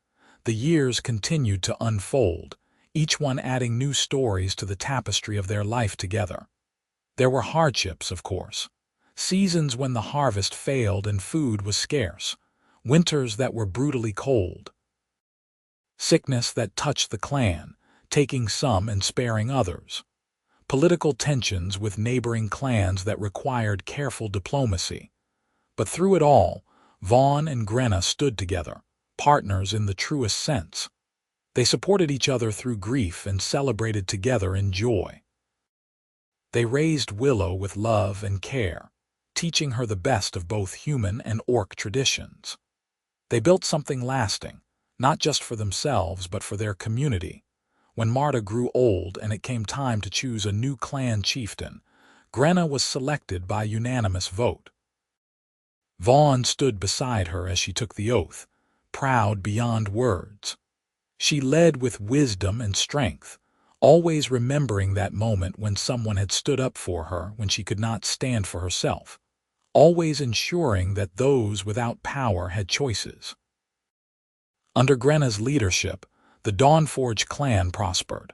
The years continued to unfold, each one adding new stories to the tapestry of their life together. There were hardships, of course. Seasons when the harvest failed and food was scarce. Winters that were brutally cold. Sickness that touched the clan, taking some and sparing others. Political tensions with neighboring clans that required careful diplomacy. But through it all, Vaughn and Grenna stood together, partners in the truest sense. They supported each other through grief and celebrated together in joy. They raised Willow with love and care, teaching her the best of both human and orc traditions. They built something lasting, not just for themselves but for their community. When Marta grew old and it came time to choose a new clan chieftain, Grenna was selected by unanimous vote. Vaughn stood beside her as she took the oath, proud beyond words. She led with wisdom and strength, always remembering that moment when someone had stood up for her when she could not stand for herself. always ensuring that those without power had choices. Under Grenna's leadership, the Dawnforge clan prospered.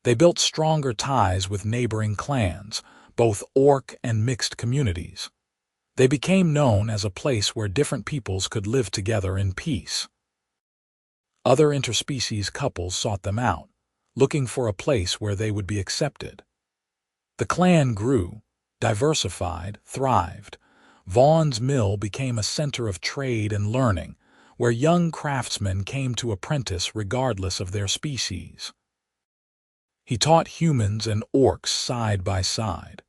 They built stronger ties with neighboring clans, both orc and mixed communities. They became known as a place where different peoples could live together in peace. Other interspecies couples sought them out, looking for a place where they would be accepted. The clan grew, diversified, thrived. Vaughn's mill became a center of trade and learning, where young craftsmen came to apprentice regardless of their species. He taught humans and orcs side by side,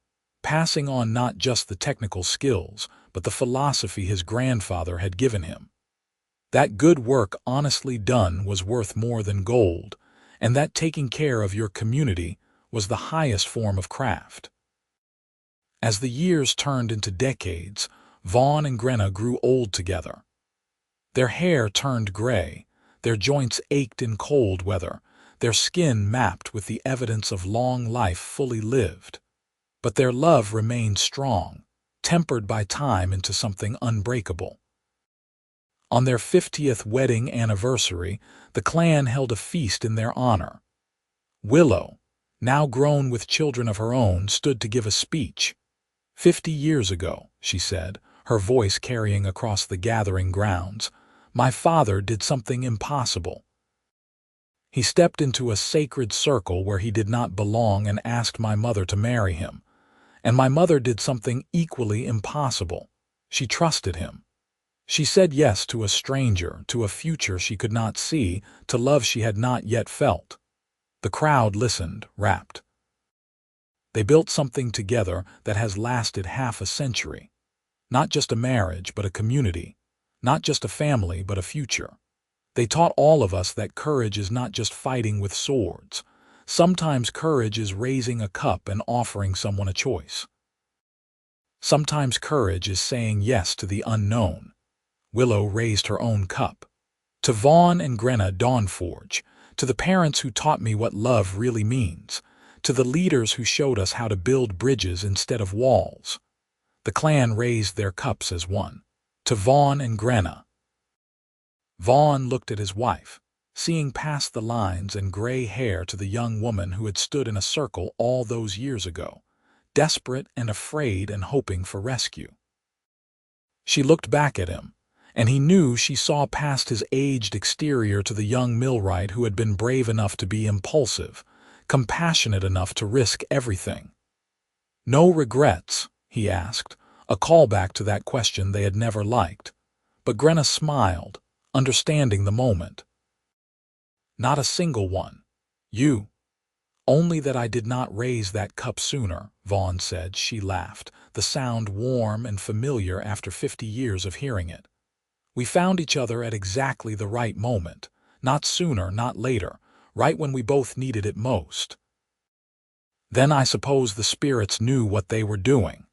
passing on not just the technical skills, but the philosophy his grandfather had given him. That good work honestly done was worth more than gold, and that taking care of your community was the highest form of craft. As the years turned into decades, Vaughn and Grenna grew old together. Their hair turned gray, their joints ached in cold weather, their skin mapped with the evidence of long life fully lived. But their love remained strong, tempered by time into something unbreakable. On their 50th wedding anniversary, the clan held a feast in their honor. Willow, now grown with children of her own, stood to give a speech. 50 years ago, she said, her voice carrying across the gathering grounds, my father did something impossible. He stepped into a sacred circle where he did not belong and asked my mother to marry him. And my mother did something equally impossible. She trusted him. She said yes to a stranger, to a future she could not see, to love she had not yet felt. The crowd listened, rapt. They built something together that has lasted half a century. Not just a marriage, but a community. Not just a family, but a future. They taught all of us that courage is not just fighting with swords. Sometimes courage is raising a cup and offering someone a choice. Sometimes courage is saying yes to the unknown. Willow raised her own cup. To Vaughn and Grenna Dawnforge, to the parents who taught me what love really means, to the leaders who showed us how to build bridges instead of walls. The clan raised their cups as one. To Vaughn and Grenna. Vaughn looked at his wife, seeing past the lines and gray hair to the young woman who had stood in a circle all those years ago, desperate and afraid and hoping for rescue. She looked back at him, and he knew she saw past his aged exterior to the young millwright who had been brave enough to be impulsive, compassionate enough to risk everything. No regrets, he asked, a callback to that question they had never liked. But Grenna smiled, understanding the moment. Not a single one. You. Only that I did not raise that cup sooner, Vaughn said. She laughed, the sound warm and familiar after 50 years of hearing it. We found each other at exactly the right moment, not sooner, not later, right when we both needed it most. Then I suppose the spirits knew what they were doing.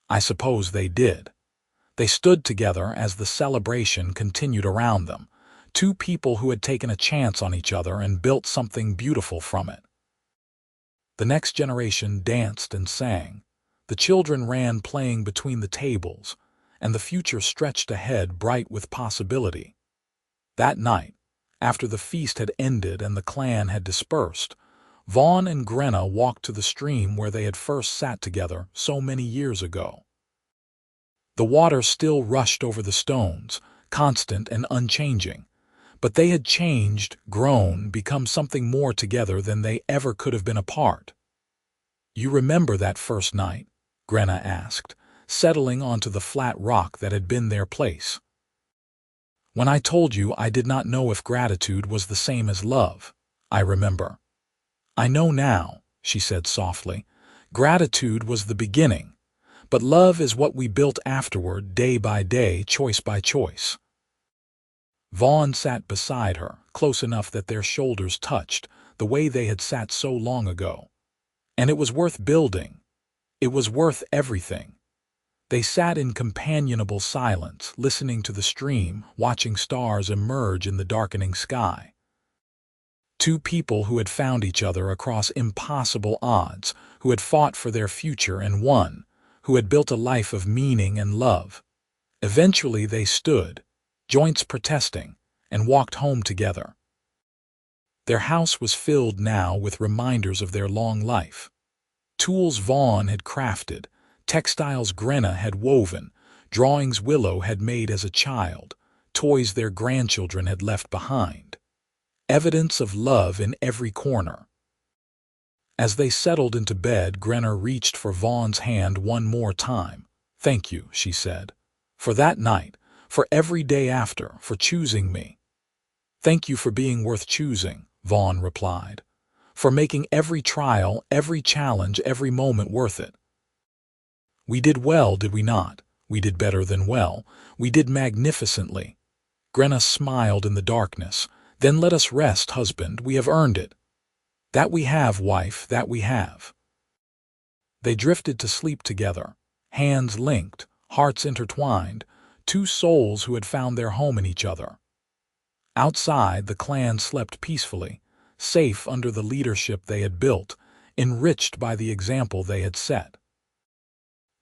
I suppose they did. They stood together as the celebration continued around them, two people who had taken a chance on each other and built something beautiful from it. The next generation danced and sang. The children ran playing between the tables, and the future stretched ahead bright with possibility. That night, after the feast had ended and the clan had dispersed, Vaughn and Grenna walked to the stream where they had first sat together so many years ago. The water still rushed over the stones, constant and unchanging, but they had changed, grown, become something more together than they ever could have been apart. You remember that first night? Grenna asked, settling onto the flat rock that had been their place. When I told you I did not know if gratitude was the same as love, I remember. I know now, she said softly. Gratitude was the beginning, but love is what we built afterward, day by day, choice by choice. Vaughn sat beside her, close enough that their shoulders touched, the way they had sat so long ago. And it was worth building. It was worth everything. They sat in companionable silence, listening to the stream, watching stars emerge in the darkening sky. Two people who had found each other across impossible odds, who had fought for their future and won, who had built a life of meaning and love. Eventually they stood, joints protesting, and walked home together. Their house was filled now with reminders of their long life. Tools Vaughn had crafted, textiles Grenna had woven, drawings Willow had made as a child, toys their grandchildren had left behind. Evidence of love in every corner. As they settled into bed, Grenna reached for Vaughn's hand one more time. "Thank you," she said, "for that night, for every day after, for choosing me." "Thank you for being worth choosing," Vaughn replied, "for making every trial, every challenge, every moment worth it. We did well, did we not? We did better than well. We did magnificently." Grenna smiled in the darkness. "Then let us rest, husband. We have earned it." "That we have, wife, that we have." They drifted to sleep together, hands linked, hearts intertwined, two souls who had found their home in each other. Outside, the clan slept peacefully, safe under the leadership they had built, enriched by the example they had set.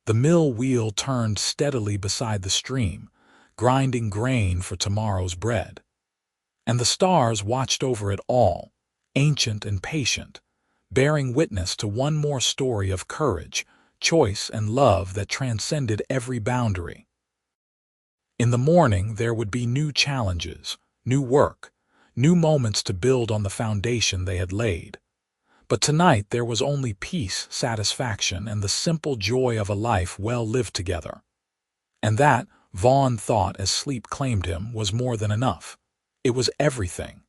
The mill wheel turned steadily beside the stream, grinding grain for tomorrow's bread. And the stars watched over it all, ancient and patient, bearing witness to one more story of courage, choice, and love that transcended every boundary. In the morning there would be new challenges, new work, new moments to build on the foundation they had laid. But tonight there was only peace, satisfaction, and the simple joy of a life well lived together. And that, Vaughn thought as sleep claimed him, was more than enough. It was everything.